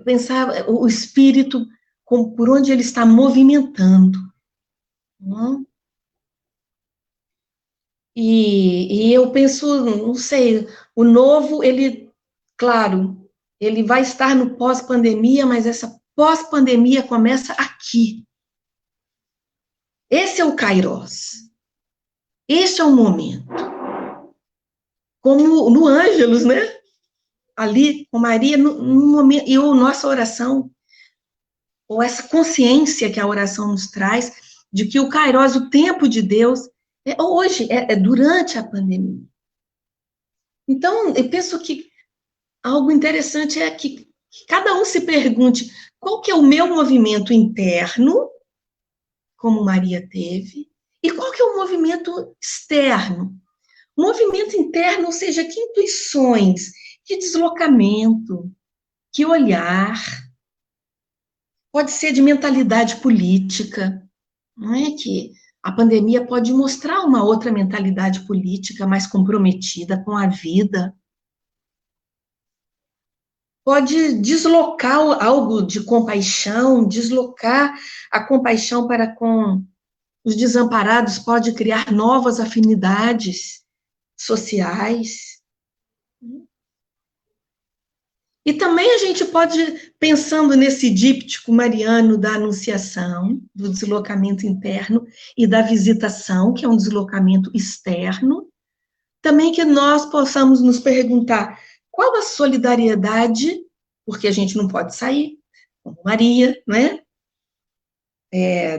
Speaker 2: pensar o espírito por onde ele está movimentando. Não? E eu penso, não sei, o novo, ele, claro, ele vai estar no pós-pandemia, mas essa pós-pandemia começa aqui. Esse é o Kairos. Este é o momento. Como no Ângelus, né? Ali, com Maria, no momento, e a nossa oração, ou essa consciência que a oração nos traz, de que o Kairos, o tempo de Deus, é hoje, é durante a pandemia. Então, eu penso que algo interessante é que cada um se pergunte qual que é o meu movimento interno, como Maria teve, e qual que é o movimento externo. O movimento interno, ou seja, que intuições, que deslocamento, que olhar, pode ser de mentalidade política, não é que a pandemia pode mostrar uma outra mentalidade política mais comprometida com a vida, pode deslocar algo de compaixão, deslocar a compaixão para com os desamparados, pode criar novas afinidades sociais. E também a gente pode, pensando nesse díptico mariano da anunciação, do deslocamento interno e da visitação, que é um deslocamento externo, também que nós possamos nos perguntar qual a solidariedade, porque a gente não pode sair, como Maria, né?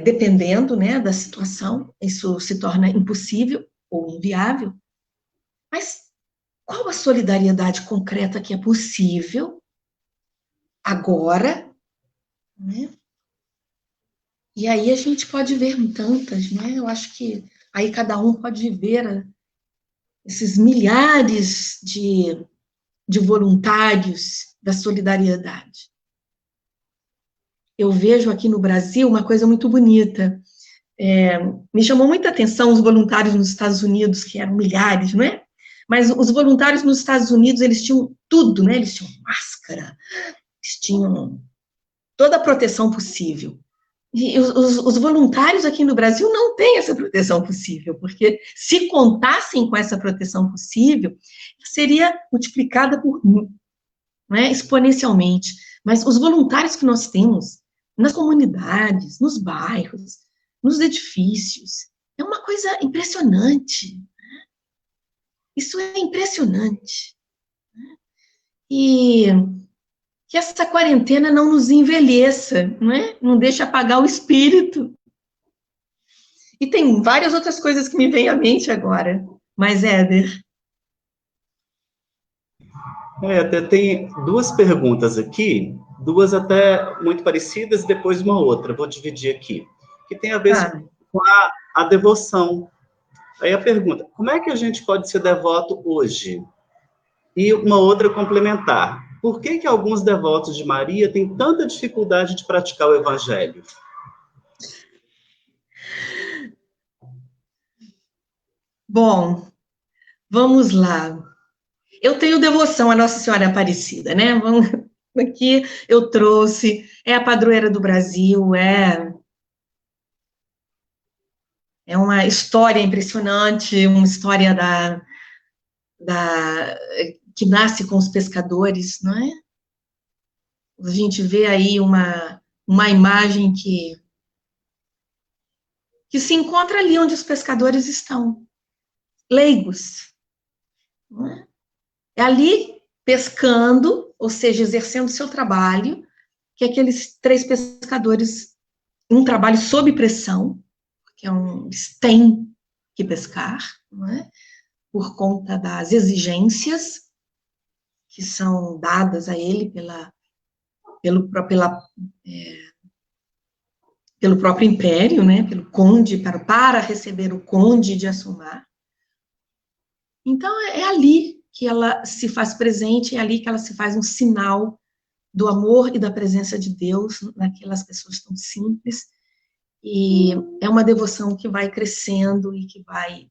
Speaker 2: Dependendo, né, da situação, isso se torna impossível ou inviável, mas qual a solidariedade concreta que é possível agora, né? E aí a gente pode ver tantas, né? Eu acho que aí cada um pode ver esses milhares de voluntários da solidariedade. Eu vejo aqui no Brasil uma coisa muito bonita. Me chamou muita atenção os voluntários nos Estados Unidos, que eram milhares, não é? Mas os voluntários nos Estados Unidos, eles tinham tudo, né? Eles tinham máscara, eles tinham toda a proteção possível. E os voluntários aqui no Brasil não têm essa proteção possível, porque se contassem com essa proteção possível, seria multiplicada por né, exponencialmente. Mas os voluntários que nós temos nas comunidades, nos bairros, nos edifícios, é uma coisa impressionante. Isso é impressionante. E que essa quarentena não nos envelheça, não é? Não deixe apagar o espírito. E tem várias outras coisas que me vêm à mente agora. Mas, Éder?
Speaker 1: Até tem duas perguntas aqui, duas até muito parecidas, e depois uma outra, vou dividir aqui, que tem a ver com a devoção. Aí a pergunta, como é que a gente pode ser devoto hoje? E uma outra complementar, por que alguns devotos de Maria têm tanta dificuldade de praticar o evangelho?
Speaker 2: Bom, vamos lá. Eu tenho devoção à Nossa Senhora Aparecida, né? Aqui eu trouxe, é a padroeira do Brasil, é uma história impressionante, uma história que nasce com os pescadores, não é? A gente vê aí uma imagem que se encontra ali onde os pescadores estão, leigos. Não é? É ali pescando, ou seja, exercendo seu trabalho, que aqueles 3 pescadores, um trabalho sob pressão, que eles têm que pescar, não é? Por conta das exigências que são dadas a ele pelo próprio império, né, pelo conde, para receber o conde de Assumar. Então, é ali que ela se faz presente, é ali que ela se faz um sinal do amor e da presença de Deus naquelas pessoas tão simples, e é uma devoção que vai crescendo e que vai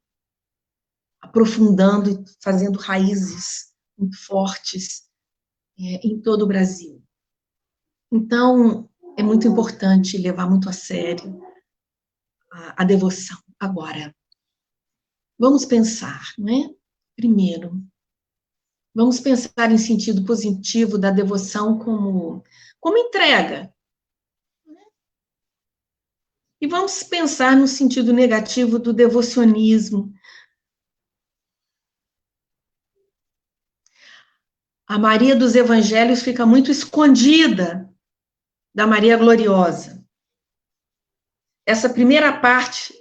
Speaker 2: aprofundando e fazendo raízes muito fortes em todo o Brasil. Então, é muito importante levar muito a sério a devoção. Agora, vamos pensar, não é? Primeiro, vamos pensar em sentido positivo da devoção como entrega. E vamos pensar no sentido negativo do devocionismo. A Maria dos Evangelhos fica muito escondida da Maria Gloriosa. Essa primeira parte,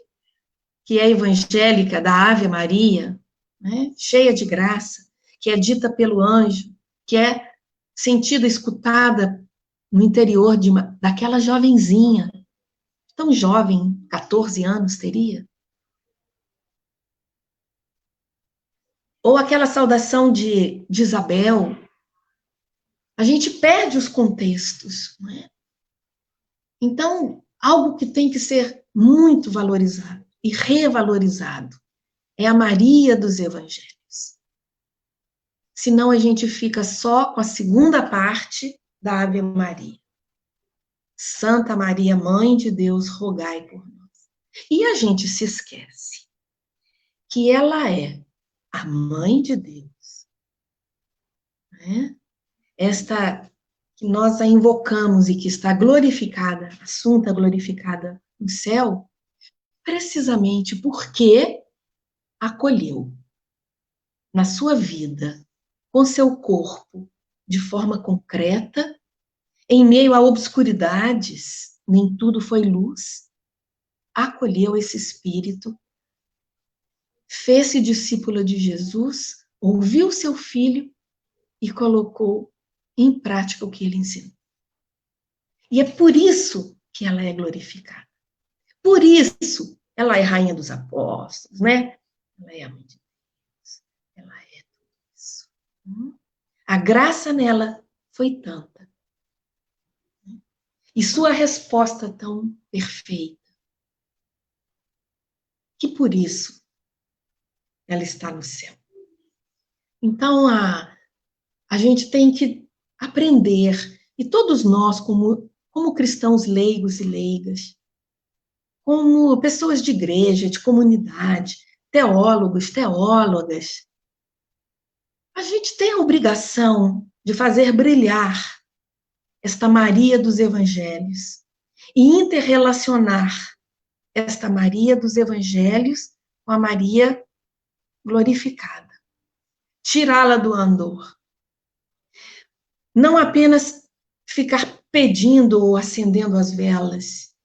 Speaker 2: que é evangélica, da Ave Maria, né, cheia de graça, que é dita pelo anjo, que é sentida, escutada no interior daquela jovenzinha, tão jovem, 14 anos teria. Ou aquela saudação de Isabel. A gente perde os contextos, não é? Então, algo que tem que ser muito valorizado e revalorizado é a Maria dos Evangelhos. Senão a gente fica só com a segunda parte da Ave Maria. Santa Maria, Mãe de Deus, rogai por nós. E a gente se esquece que ela é a Mãe de Deus. Né? Esta que nós a invocamos e que está glorificada, assunta glorificada no céu, precisamente porque acolheu na sua vida, com seu corpo, de forma concreta, em meio a obscuridades, nem tudo foi luz, acolheu esse espírito, fez-se discípula de Jesus, ouviu seu filho e colocou em prática o que ele ensinou. E é por isso que ela é glorificada. Por isso, ela é rainha dos apóstolos, né? Ela é a mãe de Deus. Ela é tudo isso. A graça nela foi tanta. E sua resposta tão perfeita. Que por isso ela está no céu. Então, a gente tem que aprender, e todos nós, como cristãos leigos e leigas, como pessoas de igreja, de comunidade, teólogos, teólogas, a gente tem a obrigação de fazer brilhar esta Maria dos Evangelhos e interrelacionar esta Maria dos Evangelhos com a Maria glorificada. Tirá-la do andor. Não apenas ficar pedindo ou acendendo as velas,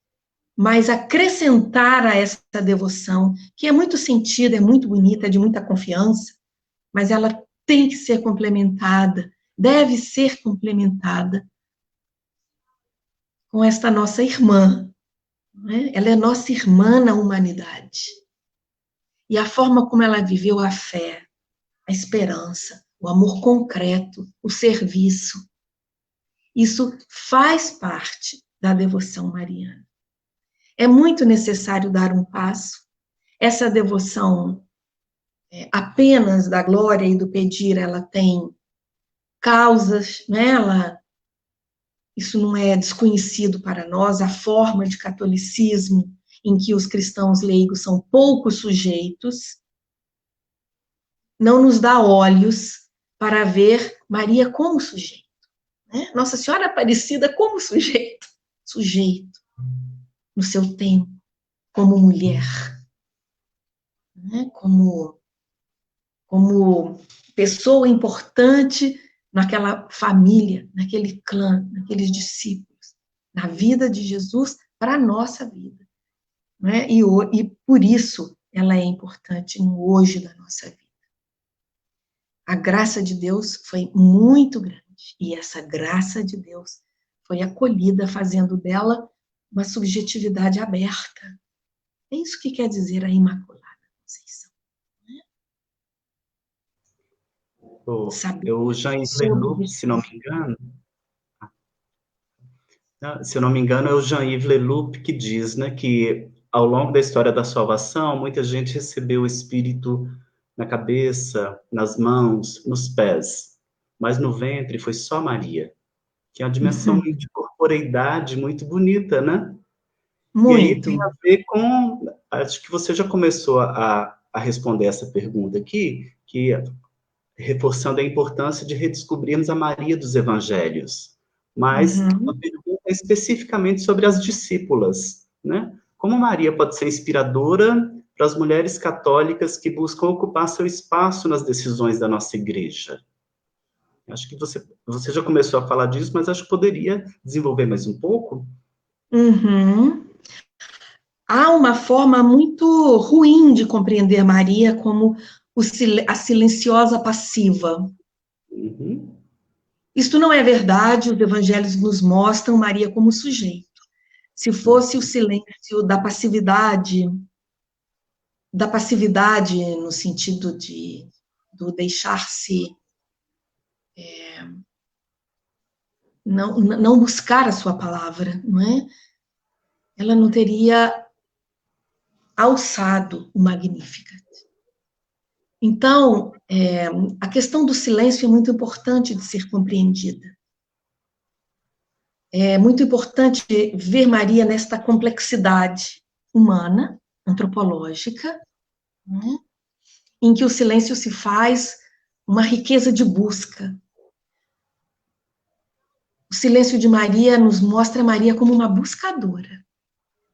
Speaker 2: mas acrescentar a essa devoção, que é muito sentida, é muito bonita, é de muita confiança, mas ela tem que ser complementada, deve ser complementada com esta nossa irmã. Né? Ela é nossa irmã na humanidade. E a forma como ela viveu a fé, a esperança, o amor concreto, o serviço, isso faz parte da devoção mariana. É muito necessário dar um passo. Essa devoção apenas da glória e do pedir, ela tem causas, né? Isso não é desconhecido para nós, a forma de catolicismo em que os cristãos leigos são pouco sujeitos, não nos dá olhos para ver Maria como sujeito, né? Nossa Senhora Aparecida como sujeito, no seu tempo, como mulher, né? Como pessoa importante naquela família, naquele clã, naqueles discípulos, na vida de Jesus para a nossa vida, né? E por isso ela é importante no hoje da nossa vida. A graça de Deus foi muito grande, e essa graça de Deus foi acolhida, fazendo dela uma subjetividade aberta. É isso que quer dizer a Imaculada Conceição.
Speaker 1: O Jean-Yves Leloup, se não me engano, é o Jean-Yves Leloup que diz, né, que ao longo da história da salvação, muita gente recebeu o Espírito na cabeça, nas mãos, nos pés, mas no ventre foi só Maria, que é uma dimensão de corporeidade muito bonita, né?
Speaker 2: Muito.
Speaker 1: E aí tem a ver com, acho que você já começou a responder essa pergunta aqui, que reforçando a importância de redescobrirmos a Maria dos Evangelhos, mas a pergunta é especificamente sobre as discípulas, né? Como Maria pode ser inspiradora para as mulheres católicas que buscam ocupar seu espaço nas decisões da nossa igreja? Acho que você já começou a falar disso, mas acho que poderia desenvolver mais um pouco.
Speaker 2: Há uma forma muito ruim de compreender Maria como a silenciosa passiva. Isto não é verdade, os evangelhos nos mostram Maria como sujeito. Se fosse o silêncio da passividade no sentido do deixar-se não buscar a sua palavra, não é? Ela não teria alçado o Magnificat. Então, a questão do silêncio é muito importante de ser compreendida. É muito importante ver Maria nesta complexidade humana, antropológica, né, em que o silêncio se faz uma riqueza de busca. O silêncio de Maria nos mostra Maria como uma buscadora,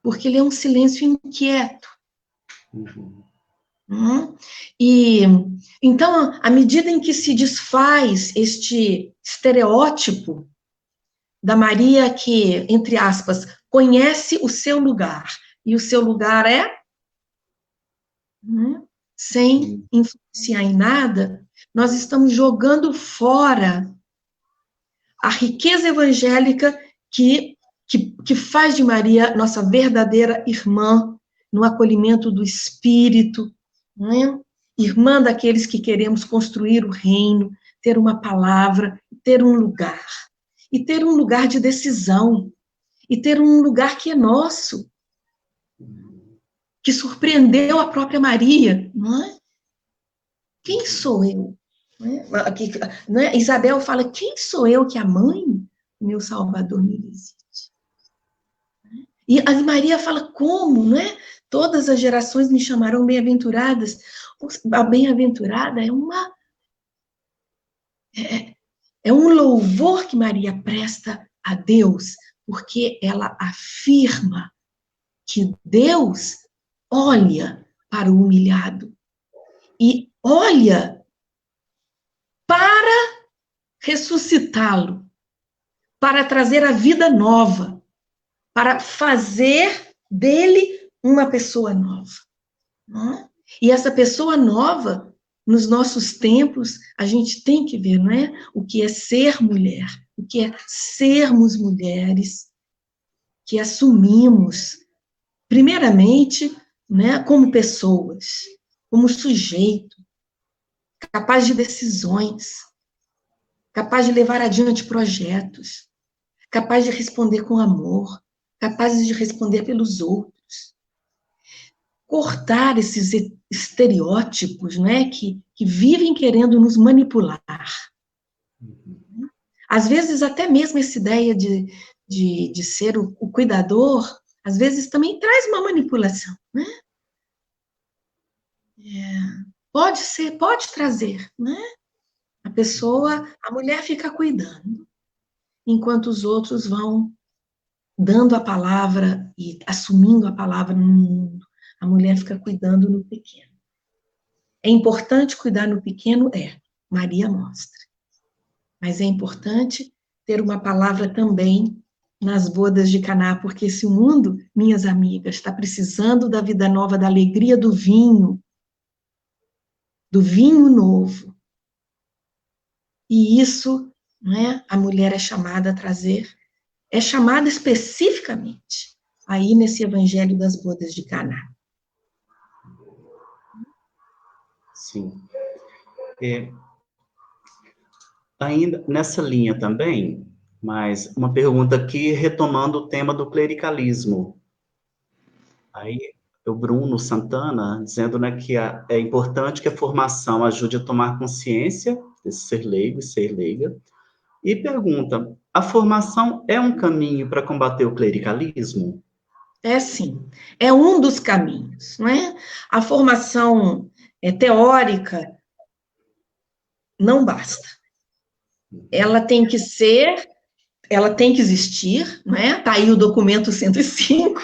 Speaker 2: porque ele é um silêncio inquieto. E então, à medida em que se desfaz este estereótipo da Maria que, entre aspas, conhece o seu lugar, e o seu lugar é sem influenciar em nada, nós estamos jogando fora a riqueza evangélica que faz de Maria nossa verdadeira irmã no acolhimento do Espírito, né? Irmã daqueles que queremos construir o reino, ter uma palavra, ter um lugar, e ter um lugar de decisão, e ter um lugar que é nosso, que surpreendeu a própria Maria, não é? Quem sou eu? Não é? Isabel fala, quem sou eu que a mãe do meu Salvador me visite? E a Maria fala, como, não é? Todas as gerações me chamarão bem-aventuradas. A bem-aventurada é um louvor que Maria presta a Deus, porque ela afirma que Deus olha para o humilhado e olha para ressuscitá-lo, para trazer a vida nova, para fazer dele uma pessoa nova. Não é? E essa pessoa nova, nos nossos tempos, a gente tem que ver, não é? O que é ser mulher, o que é sermos mulheres que assumimos, primeiramente, né, como pessoas, como sujeito, capaz de decisões, capaz de levar adiante projetos, capaz de responder com amor, capaz de responder pelos outros. Cortar esses estereótipos, né, que vivem querendo nos manipular. Às vezes, até mesmo essa ideia de ser o cuidador, às vezes também traz uma manipulação, né? Pode ser, pode trazer, né? A mulher fica cuidando, enquanto os outros vão dando a palavra e assumindo a palavra no mundo. A mulher fica cuidando no pequeno. É importante cuidar no pequeno? Maria mostra. Mas é importante ter uma palavra também nas bodas de Caná, porque esse mundo, minhas amigas, está precisando da vida nova, da alegria do vinho novo. E isso, né, a mulher é chamada a trazer, é chamada especificamente aí nesse Evangelho das bodas de Caná.
Speaker 1: Sim. Ainda nessa linha também, mas uma pergunta aqui, retomando o tema do clericalismo. Aí, o Bruno Santana, dizendo, né, que é importante que a formação ajude a tomar consciência desse ser leigo e ser leiga, e pergunta, a formação é um caminho para combater o clericalismo?
Speaker 2: É sim, é um dos caminhos, não é? A formação teórica não basta. Ela tem que existir, né? Tá aí o documento 105,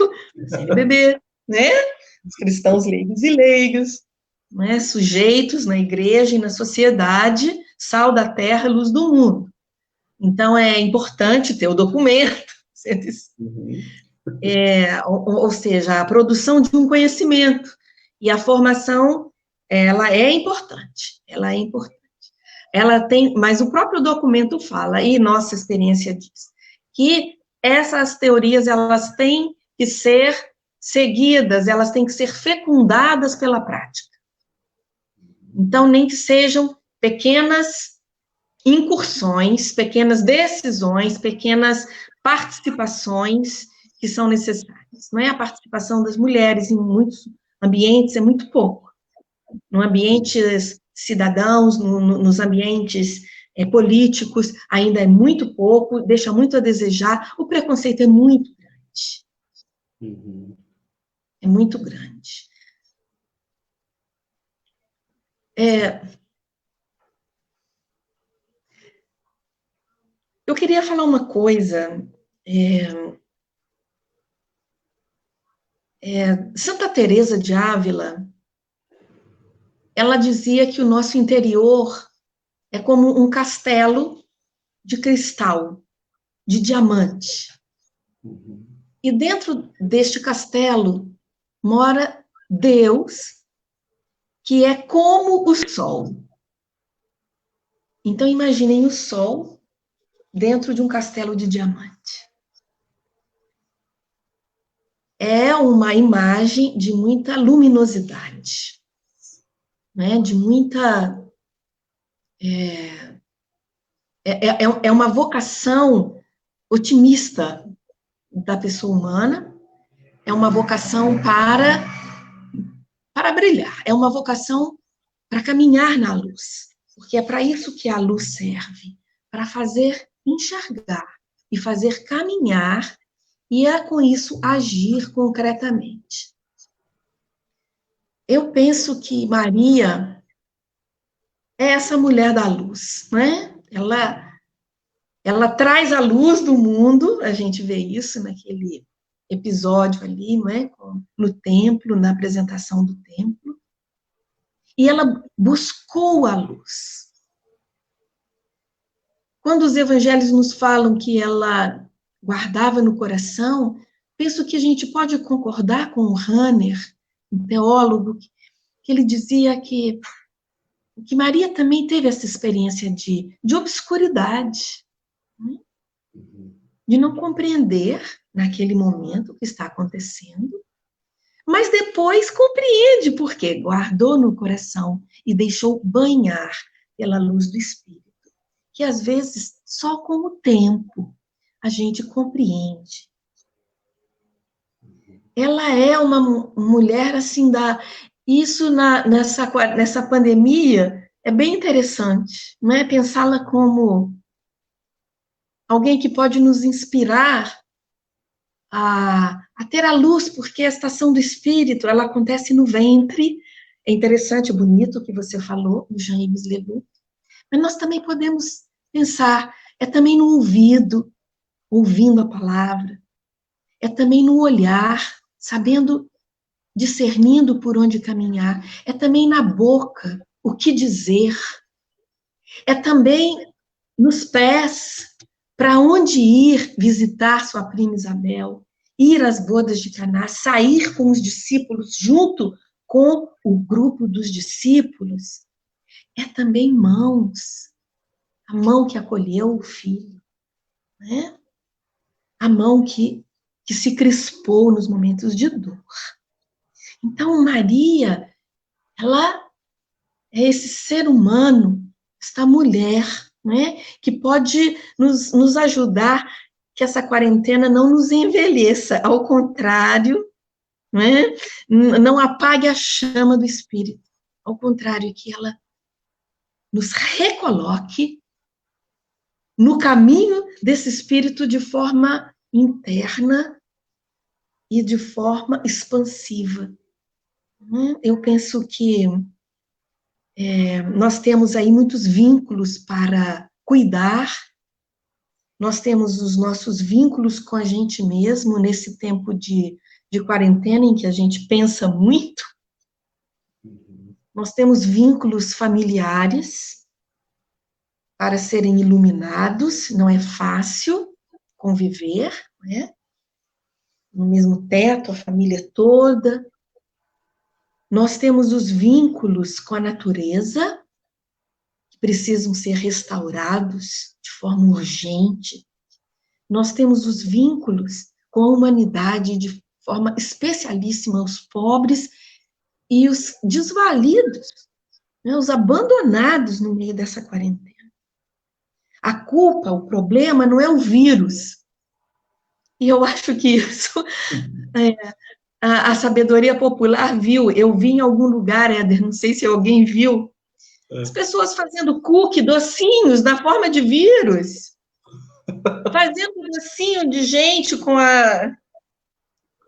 Speaker 2: CNBB, né? Os cristãos leigos e leigas, né? Sujeitos na igreja e na sociedade, sal da terra, luz do mundo. Então, é importante ter o documento, 105. Ou seja, a produção de um conhecimento. E a formação, ela é importante. Mas o próprio documento fala, e nossa experiência diz, que essas teorias, elas têm que ser seguidas, elas têm que ser fecundadas pela prática. Então, nem que sejam pequenas incursões, pequenas decisões, pequenas participações que são necessárias. Não é a participação das mulheres em muitos ambientes, é muito pouco. No ambientes cidadãos, nos ambientes políticos, ainda é muito pouco, deixa muito a desejar, o preconceito é muito grande.
Speaker 1: Uhum.
Speaker 2: É muito grande. Eu queria falar uma coisa. Santa Teresa de Ávila, ela dizia que o nosso interior é como um castelo de cristal, de diamante.
Speaker 1: Uhum.
Speaker 2: E dentro deste castelo mora Deus, que é como o sol. Então, imaginem o sol dentro de um castelo de diamante. É uma imagem de muita luminosidade, né? De muita... É uma vocação otimista da pessoa humana, é uma vocação para brilhar, é uma vocação para caminhar na luz, porque é para isso que a luz serve, para fazer enxergar e fazer caminhar, e com isso agir concretamente. Eu penso que Maria é essa mulher da luz, né? Ela traz a luz do mundo, a gente vê isso naquele episódio ali, não é? No templo, na apresentação do templo. E ela buscou a luz. Quando os evangelhos nos falam que ela guardava no coração, penso que a gente pode concordar com o Rahner, um teólogo, que ele dizia que Maria também teve essa experiência de obscuridade, né? De não compreender naquele momento o que está acontecendo, mas depois compreende porque guardou no coração e deixou banhar pela luz do Espírito, que às vezes só com o tempo a gente compreende. Ela é uma mulher assim isso nessa pandemia é bem interessante, não é? Pensá-la como alguém que pode nos inspirar a ter a luz, porque a estação do Espírito, ela acontece no ventre, É interessante, bonito o que você falou, o Jean-Yves Le Loup, mas nós também podemos pensar, é também no ouvido, ouvindo a palavra, é também no olhar, sabendo, discernindo por onde caminhar, é também na boca, o que dizer, é também nos pés, para onde ir visitar sua prima Isabel, ir às bodas de Caná, sair com os discípulos, junto com o grupo dos discípulos, é também mãos, a mão que acolheu o filho, né? A mão que se crispou nos momentos de dor. Então, Maria, ela é esse ser humano, esta mulher, né, que pode nos ajudar que essa quarentena não nos envelheça, ao contrário, né, não apague a chama do Espírito, ao contrário, que ela nos recoloque no caminho desse Espírito de forma interna e de forma expansiva. Eu penso que nós temos aí muitos vínculos para cuidar, nós temos os nossos vínculos com a gente mesmo, nesse tempo de quarentena, em que a gente pensa muito, nós temos vínculos familiares para serem iluminados, não é fácil conviver, né? No mesmo teto, a família toda. Nós temos os vínculos com a natureza, que precisam ser restaurados de forma urgente. Nós temos os vínculos com a humanidade de forma especialíssima, os pobres e os desvalidos, né, os abandonados no meio dessa quarentena. A culpa, o problema não é o vírus. E eu acho que isso a sabedoria popular viu. Eu vi em algum lugar, Éder, não sei se alguém viu, as pessoas fazendo cookie, docinhos, na forma de vírus. Fazendo docinho de gente com a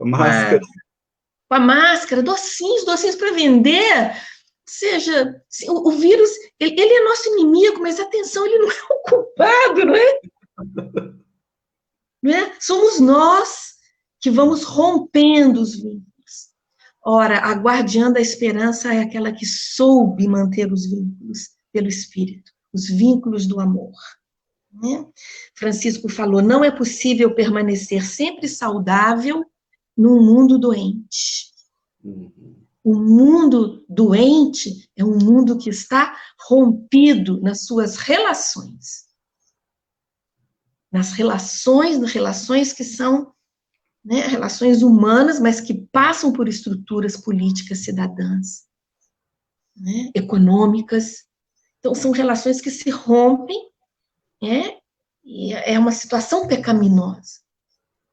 Speaker 1: máscara.
Speaker 2: Com a máscara, docinhos para vender. Ou seja, o vírus, ele é nosso inimigo, mas atenção, ele não é o culpado, não é? Não é? Somos nós que vamos rompendo os vínculos. Ora, a guardiã da esperança é aquela que soube manter os vínculos pelo Espírito, os vínculos do amor. Né? Francisco falou, não é possível permanecer sempre saudável num mundo doente. O mundo doente é um mundo que está rompido nas suas relações. Nas relações que são, né, relações humanas, mas que passam por estruturas políticas cidadãs, né, econômicas. Então, são relações que se rompem, e é uma situação pecaminosa,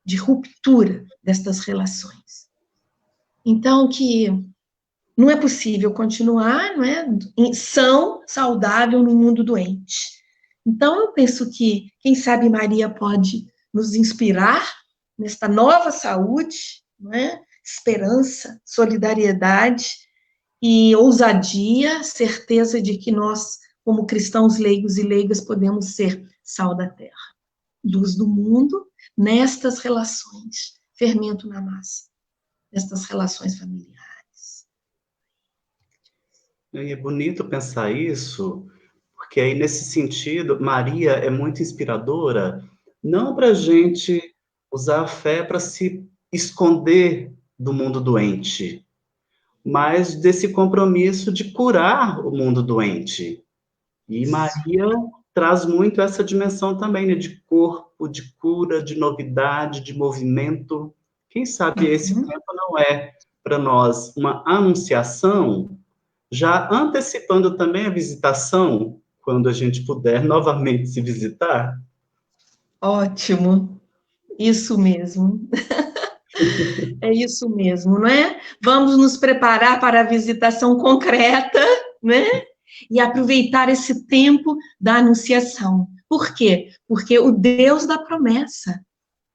Speaker 2: de ruptura destas relações. Então, que não é possível continuar, não é, saudável no mundo doente. Então, eu penso que, quem sabe, Maria pode nos inspirar nesta nova saúde, não é? Esperança, solidariedade e ousadia, certeza de que nós, como cristãos leigos e leigas, podemos ser sal da terra, luz do mundo, nestas relações, fermento na massa, nestas relações familiares.
Speaker 1: E é bonito pensar isso, porque aí, nesse sentido, Maria é muito inspiradora, não para a gente usar a fé para se esconder do mundo doente, mas desse compromisso de curar o mundo doente. E Maria traz muito essa dimensão também, né, de corpo, de cura, de novidade, de movimento. Quem sabe esse tempo não é para nós uma anunciação, já antecipando também a visitação, quando a gente puder novamente se visitar?
Speaker 2: Ótimo, isso mesmo. É isso mesmo, não é? Vamos nos preparar para a visitação concreta, né? E aproveitar esse tempo da anunciação. Por quê? Porque o Deus da promessa,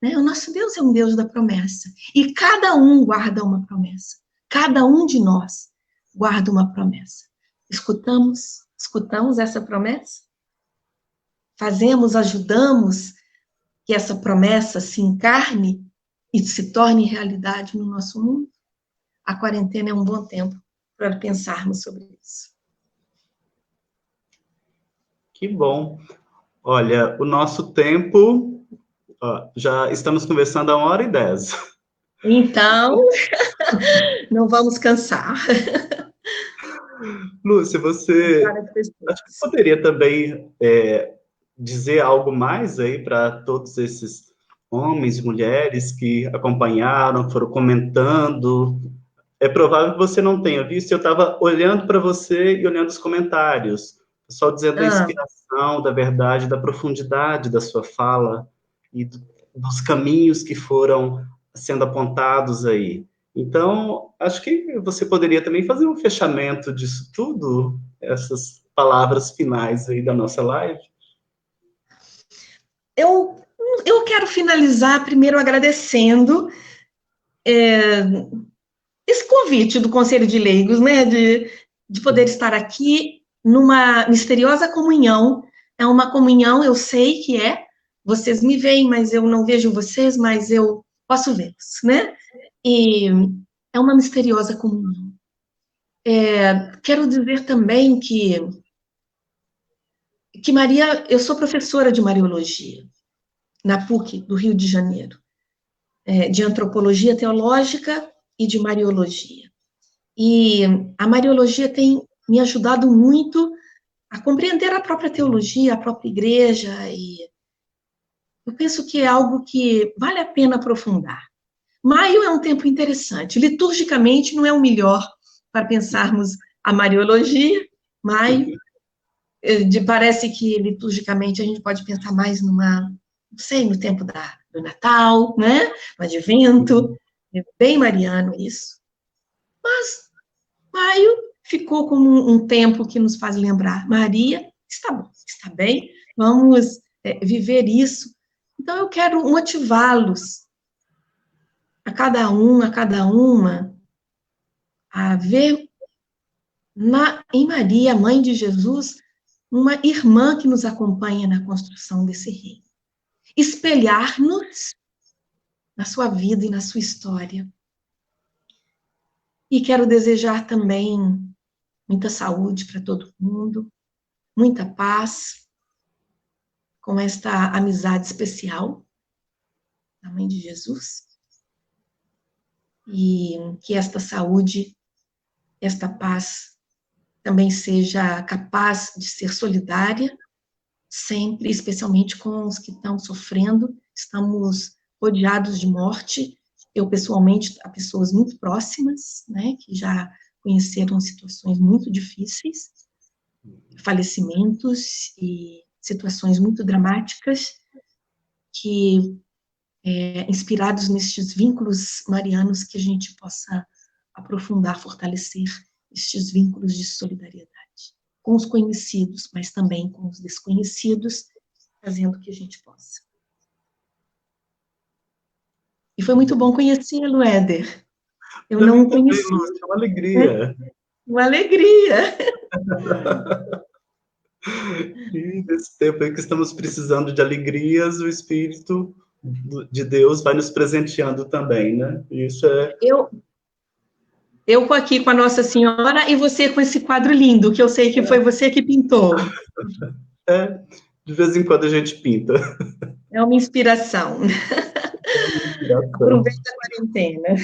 Speaker 2: né? O nosso Deus é um Deus da promessa. E cada um guarda uma promessa. Cada um de nós. guarda uma promessa. Escutamos essa promessa? Ajudamos que essa promessa se encarne e se torne realidade no nosso mundo? A quarentena é um bom tempo para pensarmos sobre isso.
Speaker 1: Que bom. Olha, o nosso tempo, já estamos conversando há 1h10.
Speaker 2: Então, não vamos cansar.
Speaker 1: Lúcia, você acho que poderia também dizer algo mais aí para todos esses homens e mulheres que acompanharam, foram comentando. É provável que você não tenha visto, eu estava olhando para você e olhando os comentários, só dizendo da inspiração, da verdade, da profundidade da sua fala e dos caminhos que foram sendo apontados aí. Então, acho que você poderia também fazer um fechamento disso tudo, essas palavras finais aí da nossa live.
Speaker 2: Eu quero finalizar primeiro agradecendo esse convite do Conselho de Leigos, né, de poder estar aqui numa misteriosa comunhão. É uma comunhão, eu sei que vocês me veem, mas eu não vejo vocês, mas eu posso vê-los, né? E é uma misteriosa comunhão. Quero dizer também que Maria, eu sou professora de Mariologia, na PUC do Rio de Janeiro, de Antropologia Teológica e de Mariologia. E a Mariologia tem me ajudado muito a compreender a própria teologia, a própria igreja, e eu penso que é algo que vale a pena aprofundar. Maio é um tempo interessante, liturgicamente não é o melhor para pensarmos a Mariologia. Maio, parece que liturgicamente a gente pode pensar mais no tempo do Natal, né? No Advento, é bem mariano isso. Mas Maio ficou como um tempo que nos faz lembrar, Maria está bom, está bem, vamos viver isso. Então eu quero motivá-los, a cada um, a cada uma, a ver em Maria, mãe de Jesus, uma irmã que nos acompanha na construção desse reino. Espelhar-nos na sua vida e na sua história. E quero desejar também muita saúde para todo mundo, muita paz, com esta amizade especial da Mãe de Jesus. E que esta saúde, esta paz, também seja capaz de ser solidária, sempre, especialmente com os que estão sofrendo. Estamos rodeados de morte. Eu, pessoalmente, há pessoas muito próximas, né, que já conheceram situações muito difíceis, falecimentos e situações muito dramáticas, que, inspirados nestes vínculos marianos, que a gente possa aprofundar, fortalecer estes vínculos de solidariedade com os conhecidos, mas também com os desconhecidos, fazendo o que a gente possa. E foi muito bom conhecê-lo, Éder. Eu não o conheci.
Speaker 1: Lúcia, uma alegria.
Speaker 2: Uma alegria.
Speaker 1: E nesse tempo aí que estamos precisando de alegrias, o Espírito de Deus vai nos presenteando também, né? Isso é...
Speaker 2: Eu aqui com a Nossa Senhora e você com esse quadro lindo, que eu sei que foi você que pintou.
Speaker 1: De vez em quando a gente pinta.
Speaker 2: É uma inspiração. Aproveita a quarentena.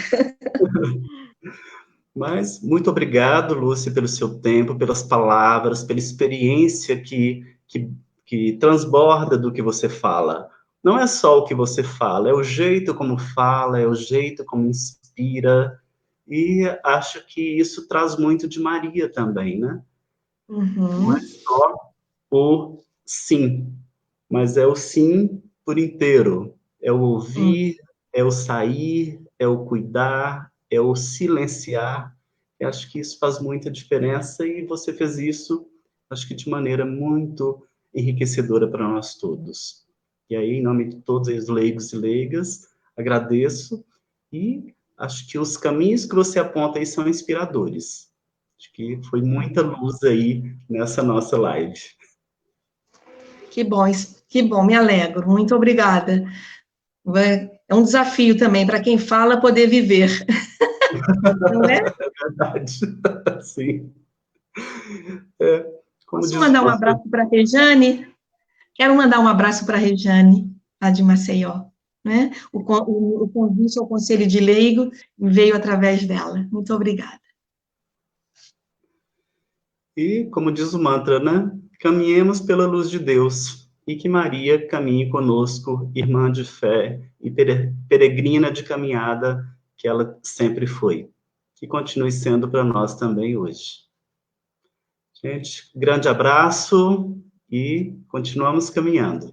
Speaker 1: Mas muito obrigado, Lúcia, pelo seu tempo, pelas palavras, pela experiência que transborda do que você fala. Não é só o que você fala, é o jeito como fala, é o jeito como inspira, e acho que isso traz muito de Maria também, né?
Speaker 2: Uhum.
Speaker 1: Não é só o sim, mas é o sim por inteiro. É o ouvir, é o sair, é o cuidar, é o silenciar. Eu acho que isso faz muita diferença e você fez isso, acho que de maneira muito enriquecedora para nós todos. E aí, em nome de todos os leigos e leigas, agradeço e acho que os caminhos que você aponta aí são inspiradores. Acho que foi muita luz aí nessa nossa live.
Speaker 2: Que bom, me alegro. Muito obrigada. É um desafio também para quem fala poder viver. Não é?
Speaker 1: É verdade. Sim. É, como
Speaker 2: Posso
Speaker 1: diz
Speaker 2: mandar um
Speaker 1: o
Speaker 2: abraço para a Rejane? Quero mandar um abraço para a Rejane, lá de Maceió. Né? O convite ao Conselho de Leigo veio através dela. Muito obrigada.
Speaker 1: E, como diz o mantra, né? Caminhemos pela luz de Deus e que Maria caminhe conosco, irmã de fé e peregrina de caminhada que ela sempre foi. Que continue sendo para nós também hoje. Gente, grande abraço e continuamos caminhando.